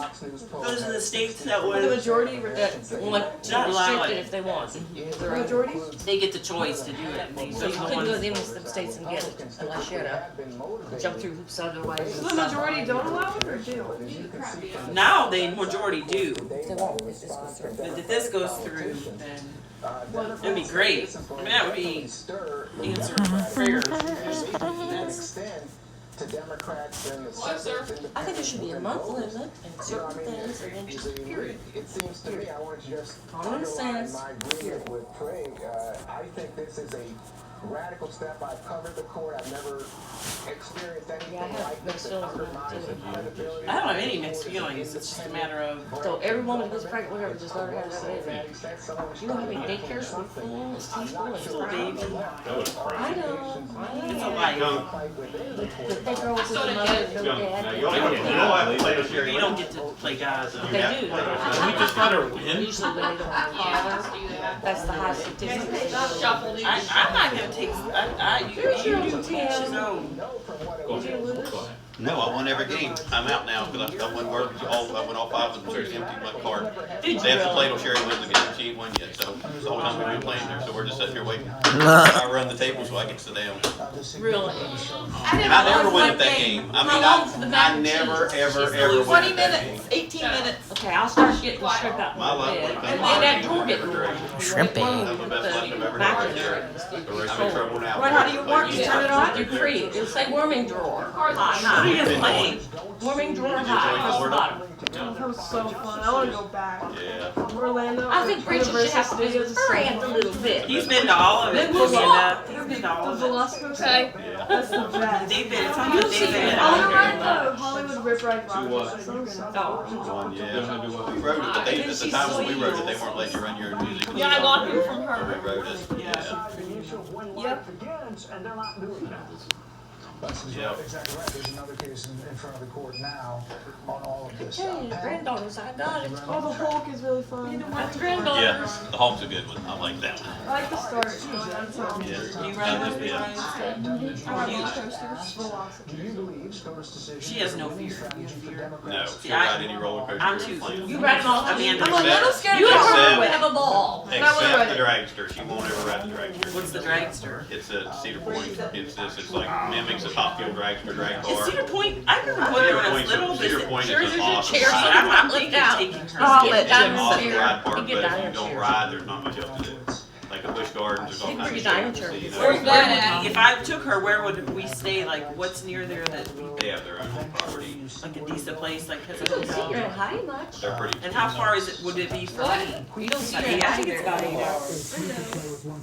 Those are the states that The would majority That restriction. want to Not allow restrict it it. if they want. The majority? They get the choice to do it. And these So are you the couldn't go to ones. them states and get it unless you had to jump through hoops otherwise. and So the stuff. majority don't allow it or do? Now they majority do. If they won't, if this goes through. But if this goes through, then it'd be great. I mean, that would be answer prayers. To Democrats and the I think there should be a month limit and certain things and then just period. It seems to me, I want to just Common sense. my agreement with Craig. I think this is a radical step. I've covered the court. I've never experienced anything Yeah, I have like mixed this. feelings about it, Undermines too. the credibility. I don't have any mixed feelings. It's just a matter of. So every woman who gets pregnant, whatever, just let her have that baby. You know how many daycares were full, it's full, and Little baby. That was I crazy. know, It's a I know. life. But they grow up with a mother, no dad. You have to play the chair. You don't get to play God. though. They do. We just let her win. Usually when they don't have a father, that's the high statistic. Shuffle these. I'm not gonna take. You do teach his own. Go ahead. Go ahead. No, I won every game. I'm out now because I won I won all five of them. So it's empty my card. They have to play till Sherry wins again. She ain't won yet, so it's the whole time we've been playing there. So we're just sitting here waiting. I run the table so I can sit down. Really? I never win at that game. I mean, I never, ever win at that game. 18 minutes. Okay, I'll start getting the shrimp out My in luck bed. would And come then that drawer getting warm. Shrimpy. That's the best luck I've ever had right there. I'm in trouble now. Right, how do you work? You turn it on? They're free. It'll say warming drawer. What are you guys playing? Swimming drawer Did you high, enjoy across the Florida? bottom. That was so fun. I want to go back. Yeah. Orlando. I think Rachel should have to visit Studios with is her so aunt a fun. little bit. He's been to all of it. Then He's we'll been walk. to all The of it. Velocicoaster. Okay. Yeah. That's the best. David, it's on the David. I want to ride the Hollywood Rip Ride roller what? coaster. That was so One, fun. yeah. We rode it, but they, at the time when we rode it, they weren't letting you run your own music. Yeah, I got them from So her. we rode it, yeah. Yep. That's Yep. exactly right. There's another case in front of the court now on all of this. Hey, granddaughters, I got it. Oh, the Hulk is really fun. That's Yeah, granddaughters. the Hulk's a good one. I like that one. I like the start. That's all. Yeah. You ride with me? Yeah. I like roller coasters. Velocity. Do you believe Stoner's decision? She has no fear. You have fear? No, See, she'll ride any roller coaster. I'm you're too. playing. You ride them all. Amanda. I'm a little scared You of and her Except- would have a ball. Except the dragster. She won't ever ride the dragster. What's the dragster? It's at Cedar Point. It's like mimics a top fuel dragster drag Is car. Cedar Point? I remember when I was little. Cedar Point Sure, is there's an your awesome chair. ride. I'm not Look thinking out. taking her. Oh, It's let an down awesome chair. ride park, You but get if down you don't chair. ride, there's not much else to do. Like a Busch Gardens, there's all You kinds bring of your stuff dining to chair. see. You know, Where's that at? If I took her, where would we stay? Like, what's near there that They have their own property. like a decent place, like has a You don't see her hotel? at high much. They're pretty. And how far is it? Would it be for What? me? You don't see her Yeah, at I high think it's there. about 8 hours.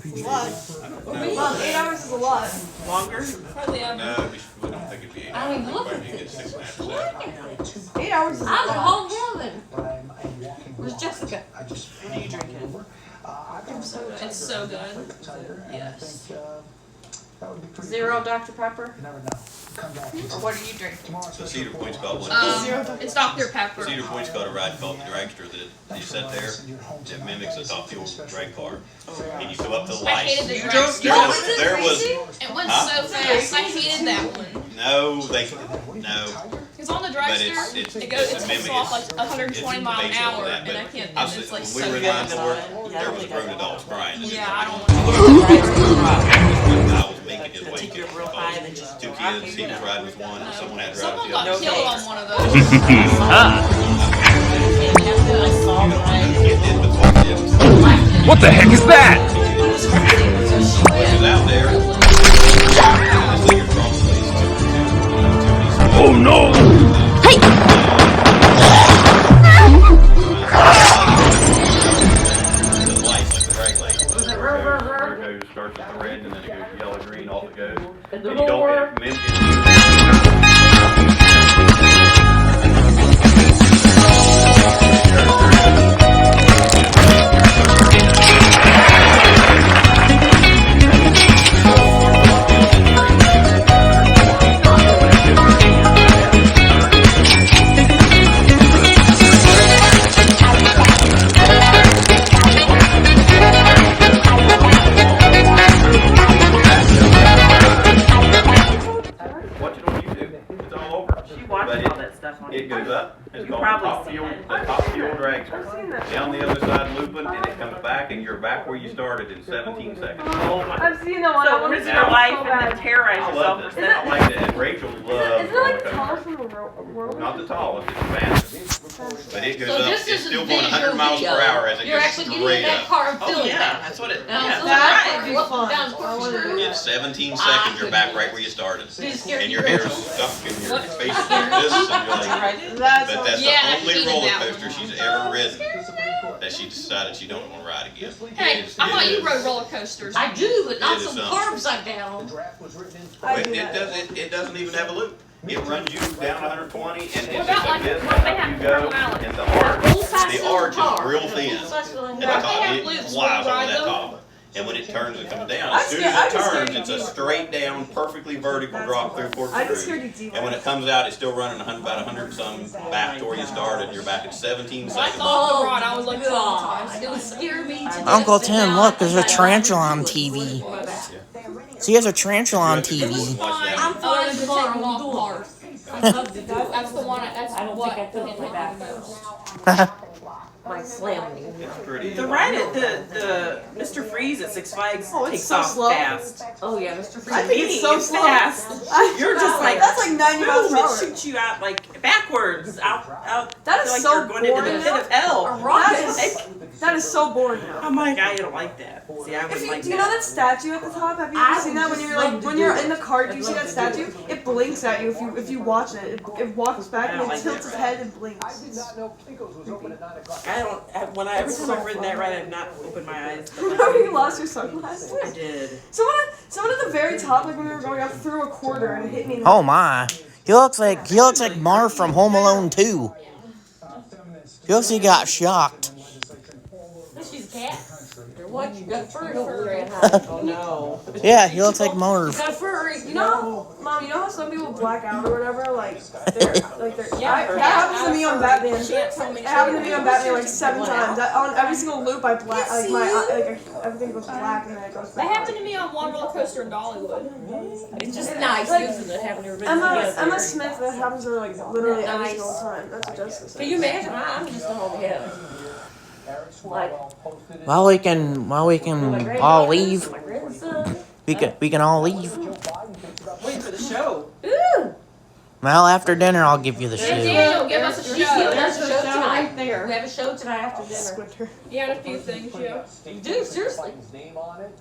It's a lot. I don't know. Mom, 8 hours is a lot. Longer? Hardly ever. No, we don't think it'd be 8 I mean, hours. look We at might get this. 6.5 8 hours is a I'm at lot. home heaven. But I'm walking. Where's along. Jessica? I just. What are you drinking? It's so good. Yes. That would be pretty. Zero Dr. Pepper? You never know. Come back. Or what are you drinking? Tomorrow's So Cedar Point's got one. It's Dr. Pepper. Cedar Point's got a ride called the dragster that you sit there. It mimics a top fuel drag car. And you go up to the I hated lights. the dragster. There was It went Huh? so fast. I hated that one. no. Because on the But dragster, it's it goes, a it mimic. takes off like 120 It's miles an based off of hour, that, and but I can't. I And was, it's like when so we were in good. line for it, there was grown adults crying. Yeah, I don't want to. I was making his way Take to you up real high and then just two rock kids. you, He was riding with one, and someone had to ride Someone with the got other. killed on one of those. What the heck is that? Which is out there. This thing is wrong place too. Oh no! The lights, like the brake lights. It goes, starts with the red, and then it goes yellow, green, off it goes. And you don't, watch it on YouTube. It's all over. She watches But all that stuff on It goes up. It's You called the probably top seen fuel. it. The top fuel dragster. Down the other side looping, and it comes back, and you're back where you started in 17 seconds. Oh my. I've seen that one. I So want to risk see your that life so and bad. then terrorize I yourself love for this. I like that. And Rachel loves Isn't it like the roller tallest coasters. in the world? Not the tallest, it's the fastest. But it goes So up. this It's is a still going 100 visual miles per video. hour as it You're goes actually getting in straight that up. car and Oh feeling yeah, that. that's what it. Now, Yeah. so That would be look fun. down I towards wanna the do It's 17 seconds, you're back right where you started. And your hair's stuck and your What? face is like this, and you're like, That's but that's Yeah, the only hated roller that coaster one. she's ever ridden that she decided she don't want to ride again. Hey, It is- I thought it you is- rode roller coasters. I do, but not It is some something. carbs I down. I Wait, do it that. doesn't even have a loop. It runs you down 120 and it's What just about like like this, what and they up have you for go, Island? and Full-size the little arch car. is real thin. Full-size little And They the have top, it loops flies when you on that ride top. And when it turns and comes down, I'm as soon scared- as I'm it scared turns, you it's a do. straight down, perfectly vertical drop through Corkscrew. I just scared you deep. And when it comes out, it's still running about 100 some back to where you started, and you're back in 17 When I seconds. saw the rod, I was like God, traumatized. it would scare me to death. Uncle but Tim, now look, there's a I think I tarantula like on to do TV. it. See, there's a tarantula on It was TV. fine. I'm fine with Other than taking off the cars. I love to do That's the one. That's I don't what think I could hit play me back the though. most. My slamming. It's pretty. The ride at the Mr. Freeze at Six Flags Oh, it's takes so off slow. fast. Oh yeah, Mr. Freeze. I think it's so slow. fast. You're just like that's like 90 miles per Boom, hour. it shoots you out like backwards, out. That is like so you're going into the boring pit of hell. That is so boring now. I'm like, I don't like that. See, I wouldn't like Do you know that statue at the top? Have you ever seen that when you're like when you're in the car? Do you see that statue? It blinks at you if you watch it. It walks back and it tilts its head and blinks. I did not know Kinko's was open at 9 o'clock. I don't. Every time I've read that right, I've not opened my eyes. Remember you lost your sunglasses? I did. Someone at the very top, like when we were going up, threw a quarter and it hit me. Oh my. He looks like Marv from Home Alone 2. He looks like he got shocked. She's a cat. Or what? You got furry. Oh no. Yeah, he looks like Marv. Got furry. You know, Mom, you know how some people black out or whatever? Like, they're. Yeah, That happens to me on Batman. She had told me It happened to me on Batman like 7 times. On every single loop, I black. Like, everything goes black and then it goes back. That happened to me on one roller coaster in Dollywood. It's just nice, isn't it? Having everybody Emma Smith, that happens to her like literally every single time. That's what Jessica said. Can you imagine? I'm just a whole head. Like, While we can all leave, my grandson. we can all leave. Wait for the show. Ooh. Well, after dinner, I'll give you the shoe. Daniel, give us a There's show. a There's a show tonight. right there. We have a show tonight after dinner. Squinter. You had a few things, yeah. You do, seriously. Name on it.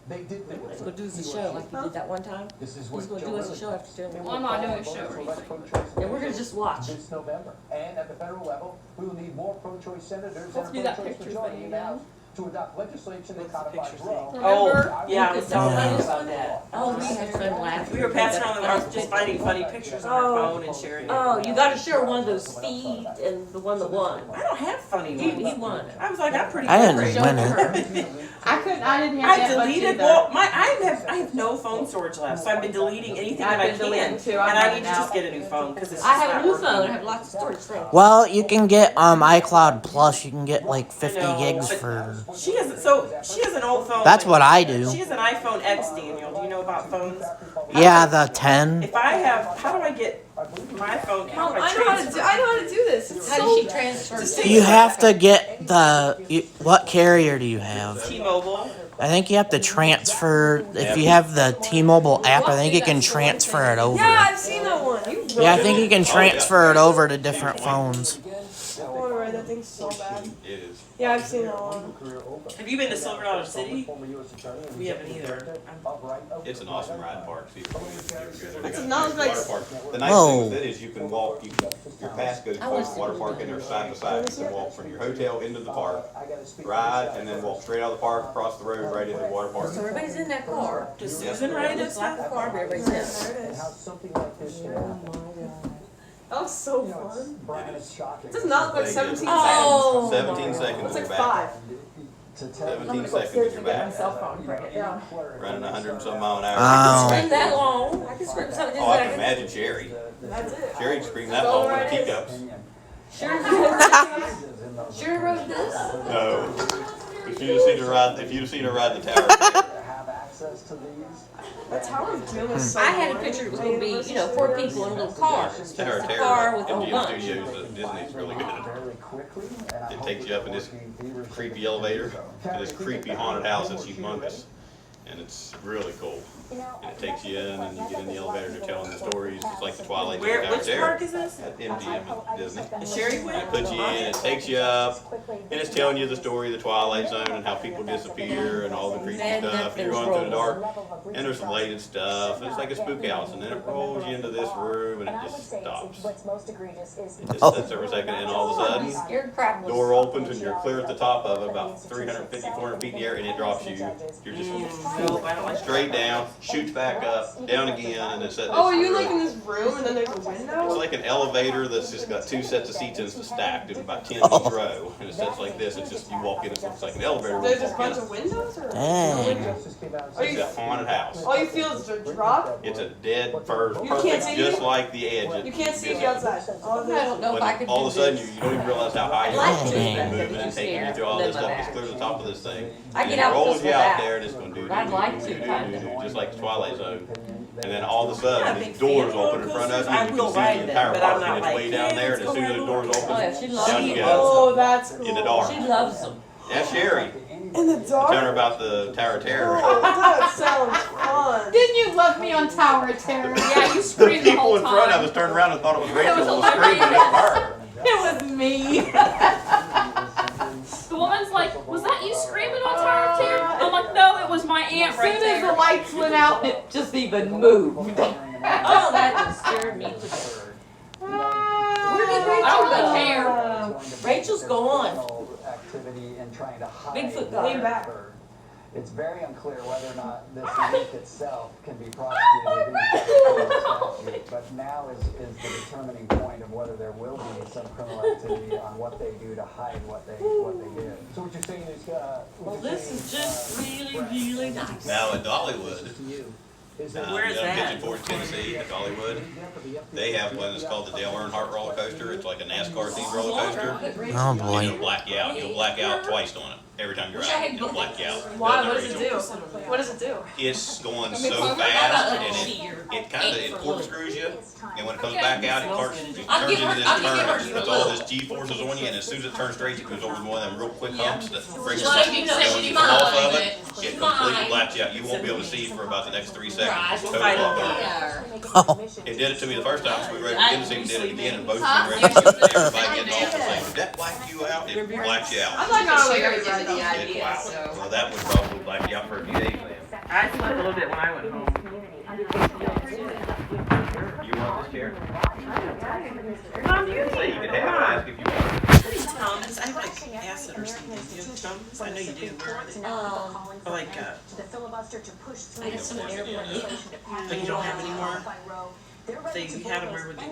They did think Let's go do us a show like you did that one time. this is Let's go do us a show after dinner. Well, I'm not doing a show or anything. And we're gonna just watch. This November. And at the federal level, we will need more pro-choice senators Let's and do a that pro-choice picture majority thing now again. to adopt legislation that What's the codifies picture Roe. Oh, yeah, I was telling Yeah. you about that. Oh, we had fun laughing. We were passing around I was just finding funny pictures on our phone and sharing it. Oh, you gotta share one of those feed and the one that won. I don't have funny He ones. won. I was like, I'm pretty I good. didn't Show win her. it. I didn't have I that much deleted. either. Well, I have no phone storage left, so I've been deleting anything that I I've been deleting can. too. And I'm I running need to out. just get a new phone because it's I just have a not new working. phone. I have lots of storage things. Well, you can get iCloud Plus. You can get like 50 I know, gigs but for. She has. So she has an old phone. That's like- what I do. She has an iPhone X, Daniel. Do you know about phones? Yeah, the 10. If I have, how do I get my phone? How Mom, do I I know how to transfer? do. I know how to do this. It's How so does she transfer? You have to get what carrier do you have? T-Mobile. I think you have to transfer. If you have the T-Mobile app, I think you can transfer it over. Yeah, I've seen that one. You Yeah, I think you can transfer it over to different phones. I want to ride that thing so bad. It is. Yeah, I've seen that one. Have you been to Silver Dollar City? We haven't either. It's an awesome ride park. See, It's not like. water park. The nice Whoa. thing with it is you can walk, your pass goes across the water park and they're side by side. You can walk from your hotel into the park, ride, and then walk straight out of the park, across the road, right into the water park. So everybody's in that car. Does Susan ride it? It's like a car, but everybody's in. There it is. Something like this. That was so fun. Brian, it's shocking. It does not look like 17 seconds. Oh. 17 seconds It's and like you're back. 5. 17 seconds and you're back. Cell phone for it. Yeah. Running 100 and some mile an hour. Oh. Scream that long. I can scream something Oh, I can just imagine Sherry. That's it. Sherry can scream that long with the teacups. Sure wrote this. No. If you'd have seen her ride the tower. Have access to these. The Tower of Doom is so I had a boring. picture. It was going to be, 4 people in a little car. It's Tower a of car with a Terror whole at bunch. MGM Studios at Disney's really good. Very quickly. And I It hope takes you up in this creepy elevator to this creepy haunted house that's humongous. And it's really cool. And it takes you in and you get in the elevator and they're telling the stories. It's like the Twilight Zone Where? Tower of Which Terror park is this? at MGM at Disney. Is Sherry It went? puts you in, it takes you up, and it's telling you the story of the Twilight Zone and how people disappear and all the creepy And stuff. And you're nothing's going through the dark, wrong. and there's some lighted stuff. And it's like a spook house, and then it rolls you into this room, and it just stops. What's most egregious is It just sits there for a second, and all of a sudden, Scared crapless. door opens, and you're clear at the top of it, about 350, 400 feet in the air, and it drops you. You're just No, I don't like straight down, shoots back up, down again, and it's at this Oh, are you really- like in this room and then there's a It's window? like an elevator that's just got 2 sets of seats and it's stacked in about 10 in each row. And it sits like this. It's just you walk in, it looks like an elevator. There's when you just a walk bunch in. of windows or? Dang. Are It's you, a haunted house. all you feel is the drop? It's a dead fur, can't perfect, see just it? like the edge. You can't see the outside. All of I this. don't know if I But could all do of a sudden, this. you don't even realize how high I'd you like are. to, It's but been it'd moving be and taking you scared. through all this Live my stuff. It's back. clear to the top of this thing. I And get it out rolls this you out without. there and it's going to do I'd like to, kinda. just like the Twilight Zone. And then all of a Yeah, sudden, big these doors fan. open in front of you. I You will can see ride the them, entire but I'm park not and it's like, way down yeah, there. And as let's soon as go the doors Oh, yeah, open, she loves down you them. go. Oh, that's cool. In the dark. She loves them. That's Sherry. In the dark? Tell her about the Tower of Terror. Oh, that sounds on. Didn't you love me on Tower of Terror? Yeah, you screamed the People whole in front of time. us turned around and thought it was Rachel was who was screaming at her. It was me. The woman's like, was that you screaming on Tower of Terror? I'm like, no, it was my aunt right there. As soon as the lights went out, it just even moved. Oh, that just scared me to death. Where did Rachel I don't go? really care. Rachel's gone. Activity in trying to hide Bigfoot what got her. occurred. It's very unclear whether or not this leak itself can be prosecuted in the statute, but now is the determining point of whether there will be some criminal activity on what they do to hide what they did. So what you're saying is, Well, this is just really, really nice. Now in Dollywood, Where is that? Pigeon Forge, Tennessee, at Dollywood, they have one that's called the Dale Earnhardt roller coaster. It's like a NASCAR themed roller coaster. Oh boy. It'll black you out. You'll black out twice on it. Every time you're out, it'll black you out. Why? What Doesn't does it, it do? Rachel? What does it do? It's going so fast, and it kind of corkscrews you, and when it comes back out, it turns into this turn. It's all this G-forces on you, and as soon as it turns straight, it goes over one of them real quick humps that brings Like you said, when you she's come off of mine. it, it completely blacks you out. You won't be able to see for about the next 3 seconds. It's Right. totally off. Oh. It did it to me the first time, so we read it again, and did it again, and both of them read it. Everybody getting off and saying, that blacked you out, it blacks you I'm out. not gonna like Sherry everybody. gives me the It, idea, wow. so. Well, that would probably black you out for a few days then. I slept a little bit when I went home. You want this chair? Mom, you Say you need could have it, ask if you want. Tums. I have like acid or something. Do you have Tums? I know you do. Where are they? Or like, I got some airplanes. but you don't have any more? They had them, where would they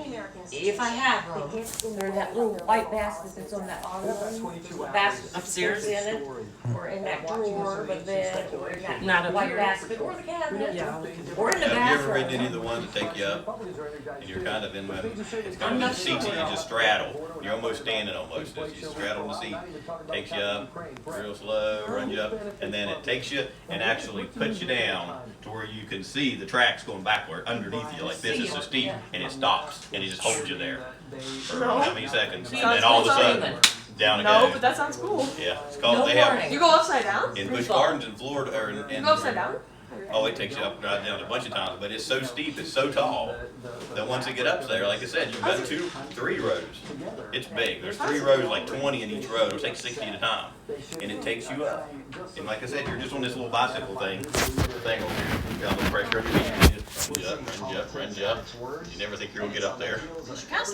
be? If I have them, they're in that little white basket that's on that basket Upstairs? in it, or in that drawer, but then, or in that Not up white here. basket, or the cabinet, Yeah, I'll look into or in the Have you ever ridden any of bathroom. the ones that take you up, and you're kind of in the, it's kind of in the seats that you just straddle. You're almost standing almost, as you straddle the seat. Takes you up, real slow, runs you up, and then it takes you and actually puts you down to where you can see the tracks going backward underneath you like this. It's so steep, and it stops, and it just holds you there for how many seconds, and then all of a sudden, down it No, goes. but that sounds cool. Yeah, it's called, No they have, warning. You go upside down? in Busch Gardens in Florida, or You in, go upside down? oh, it takes you up and right down a bunch of times, but it's so steep, it's so tall, that once it get up there, like I said, you've got 3 rows. It's big. There's 3 rows, like 20 in each row. It'll take 60 at a time, and it takes you up. And like I said, you're just on this little bicycle thing over here. You got a little pressure over your feet. You just run you up. You never think you're gonna get up there.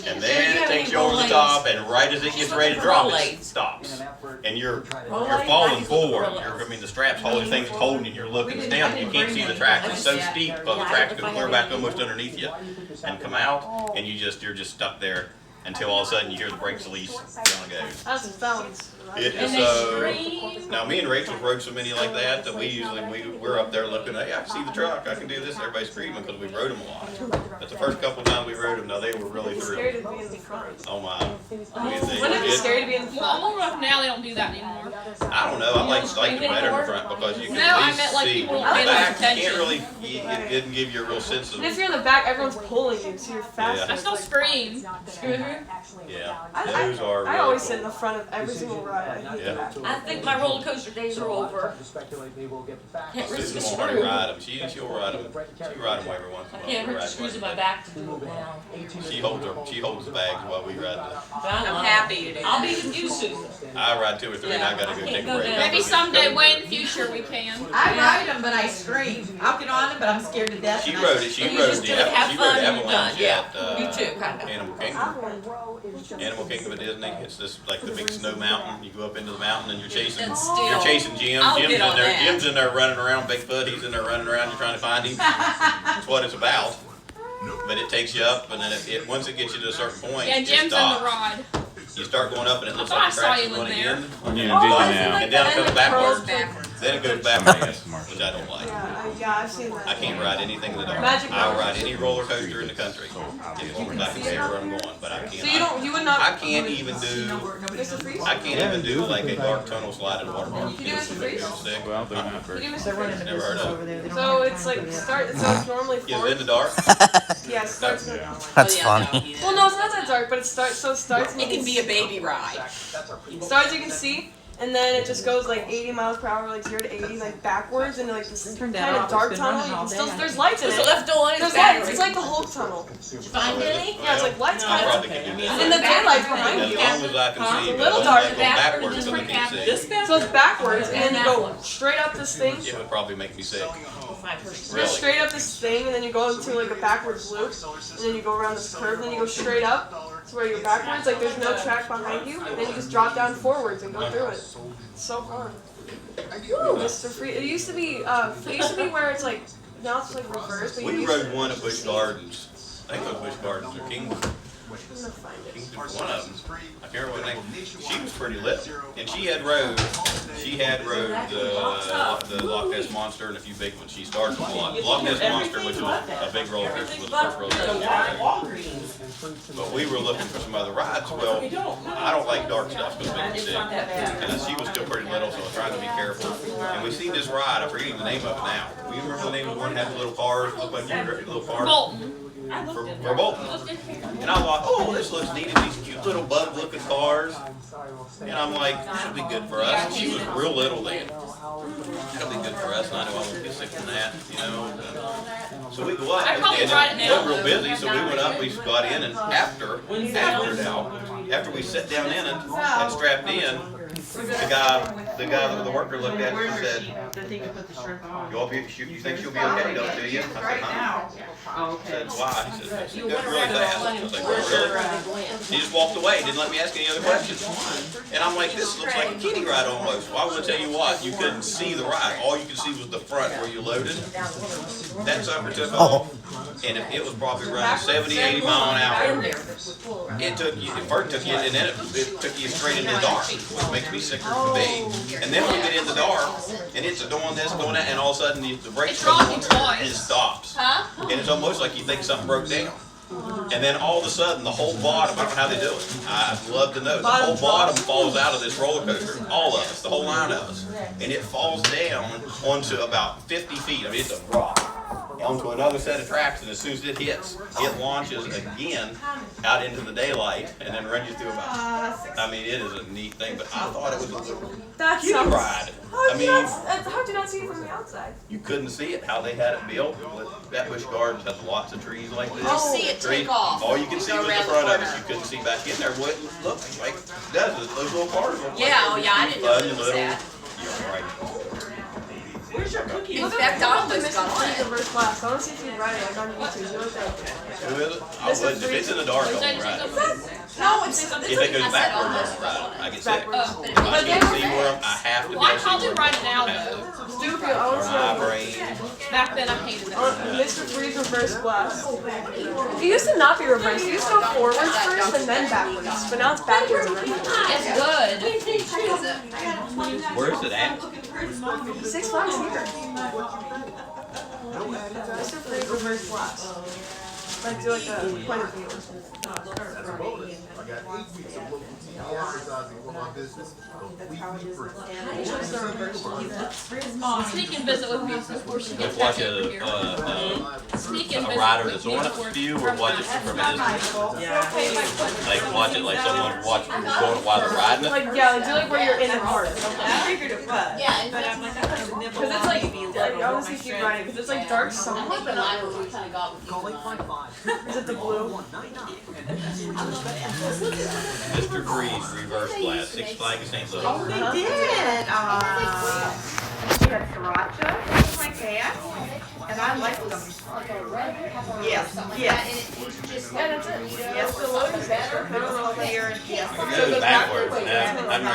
And then it takes you over the top, and right as it gets ready to drop, it stops. And you're falling forward. The strap's holding things holding you, and you're looking down, and you can't see the tracks. It's so steep, but the tracks go clear back almost underneath you and come out, and you're just stuck there until all of a sudden you hear the brakes release, down it goes. That's sounds. It is so. Now me and Rachel rode so many like that we're up there looking. Hey, I can see the truck. I can do this. Everybody's screaming because we rode them a lot. But the first couple times we rode them, now they were really Scared thrilled. to be in the front. Oh my! Wouldn't it be scary to be in the Well, front? I'm old enough now, they don't do that anymore. I don't know. I like the better in the front because you can No, I at meant least like see. people The don't pay back, much you can't attention. really. It didn't give you a real sense of. And if you're in the back, everyone's pulling you, so you're faster. Yeah. I still scream. Yeah, I, those are. I Really always cool. sit in the front of every single ride. I hate Yeah. the back. I think my roller coaster days are over. Can't risk Susan a will already screw. ride them. She'll ride them. She'll ride them every once in a while. Can't We'll hurt the ride screws in them. my back to do it now. She holds the bags while we ride them. I'm happy. I'll be with you, Susan. I ride 2 or 3 and I gotta go Yeah, take a go break. down. Maybe someday, way in the future, we can. I ride them, but I scream. I'll get on them, but I'm scared to death. She and rode I- it. She And you rode just the do it, have she fun, rode and you're done. Avalanche Yeah. at Me too, kind of. Animal Kingdom. Animal Kingdom at Disney. It's this like the big snow mountain. You go up into the mountain and you're chasing Jim. I'll Jim's get in on there. that. Jim's in there running around. Bigfoot. He's in there running around. You're trying to find him. That's what it's about. But it takes you up, and then once it gets you to a certain point, Yeah, it Jim's in the stops. rod. You start going up, and it looks I like the saw tracks you is in going to there. end. Yeah, did you now? And down it comes backwards. backwards. Then it goes backwards, which I don't like. Yeah, I've seen that. I can't ride anything in the dark. Magic I'll Mountain. ride any roller coaster in the country as long as I can see where I'm going. But I can't. So you would not. I can't even do. Mr. Freeze? I can't even do like a dark tunnel slide in water park. You do Mr. Freeze? Sick. Well, they're not very. You do Mr. Freeze? Never heard of it. So it's like start. So it's normally Is it in the fourth. dark? Yeah, it starts. That's Oh, yeah, funny. no. Well, no, it's not that dark, but it starts. So it starts. It can be a baby ride. Starts. You can see, and then it just goes like 80 miles per hour, like 0 to 80, like backwards into like this kind of dark tunnel. You can still, there's lights in it. So left door is There's backwards. lights. It's like the Hulk tunnel. Did you find any? Yeah, it's like lights I kind of. probably can do that. And the daylight's behind As you. long as I can see, A but little I dark. go backwards so I can't see. This back? So it's backwards, and then you go straight up this thing. It would probably make me sick. Go straight up this thing, and then you go into like a backwards loop, and then you go around this curve, and then you go straight up to where you're backwards, like there's no track behind you, and then you just drop down forwards and go through it. It's so fun. Mr. Free. It used to be where it's like, now it's like reverse, but you We used to, rode one at Busch Gardens. I think it was Busch Gardens or Kingwood. I'm gonna find it. Kingwood was one of them. I can't remember what name. She was pretty little, and she had rode the Loch Ness Monster and a few big ones. She started with Loch Ness Monster, which was a big roller coaster, was the first roller coaster. But we were looking for some other rides. Well, I don't like dark stuff because it makes me sick. And she was still pretty little, so I was trying to be careful. And we see this ride. I'm forgetting the name of it now. We remember the name of the one that had the little cars, looked like little cars. Bolton. For Bolton. And I thought, oh, this looks neat. These cute little bug-looking cars. And I'm like, this will be good for us. And she was real little then. That'll be good for us. And I know I won't get sick from that, you know. So we go up, I and probably it tried it now. got real busy. So we went up. We got in, and after we sat down in it and strapped in, the worker looked at us and said, you think she'll be okay, don't you? I said, huh? I said, why? He said, it goes really fast. I was like, well, really? He just walked away, didn't let me ask any other questions. And I'm like, this looks like a kiddie ride almost. Well, I want to tell you what, you couldn't see the ride. All you could see was the front where you loaded. That sucker took off, and it was probably running 70, 80 mile an hour. It took you, and then it took you straight into the dark, which makes me sicker to be. And then we get in the dark, and it's doing this, doing that, and all of a sudden the brakes come on, and it stops. And it's almost like you think something broke down. And then all of a sudden, the whole bottom, I don't know how they do it. I'd love to know. The whole bottom falls out of this roller coaster. All of us, the whole line of us. And it falls down onto about 50 feet. I mean, it's a drop. Onto another set of tracks, and as soon as it hits, it launches again out into the daylight, and then runs you through about. I mean, it is a neat thing, but I thought it was a little kiddie ride. I mean, how'd you not see it from the outside? you couldn't see it, how they had it built. That Busch Gardens has lots of trees like this. You see it take off. All you can see was the front of it. You couldn't see back in there what it looked like. It does. Those little cars look Yeah, oh yeah, I didn't know it was little. that. Yeah, right. Where's your cookie? In fact, I'll just go on it. Reverse class. I want to see if you can ride it like on YouTube. You know what that? Who is it? I would, if it's in the dark, I'll ride it. No, it's If it goes backwards, I'll ride it. I get sick. If I can't see where I have to be Well, I able to see probably where ride it now I have to. though. Stupid. I want to My see. brain. Back then I hated it. Mr. Freeze reverse blast. It used to not be reverse. It used to go forwards first and then backwards. But now it's backwards. It's good. Where is it at? 6 Flags here. Mr. Freeze reverse blast. Like do like a point of view. Sneak and visit with me before she gets Watch back over here. Sneak and a visit rider with that's me on before a view, or watch it from a distance. Yeah. Like watch it like someone watching going while they're riding it. Like yeah, like do like where you're in the car. Yeah, but I'm like, Because it's like I want to see if you riding because it's like dark somewhat, but not. we kind of got with Is it the blue? Mr. Freeze reverse blast, 6 Flags St. Louis. Oh, they did. She had sriracha, things like that, and I like them. Yes, yes. Yeah, that's it. Yes, the load is better. Clear and yes. It goes backwards. Now, I'm not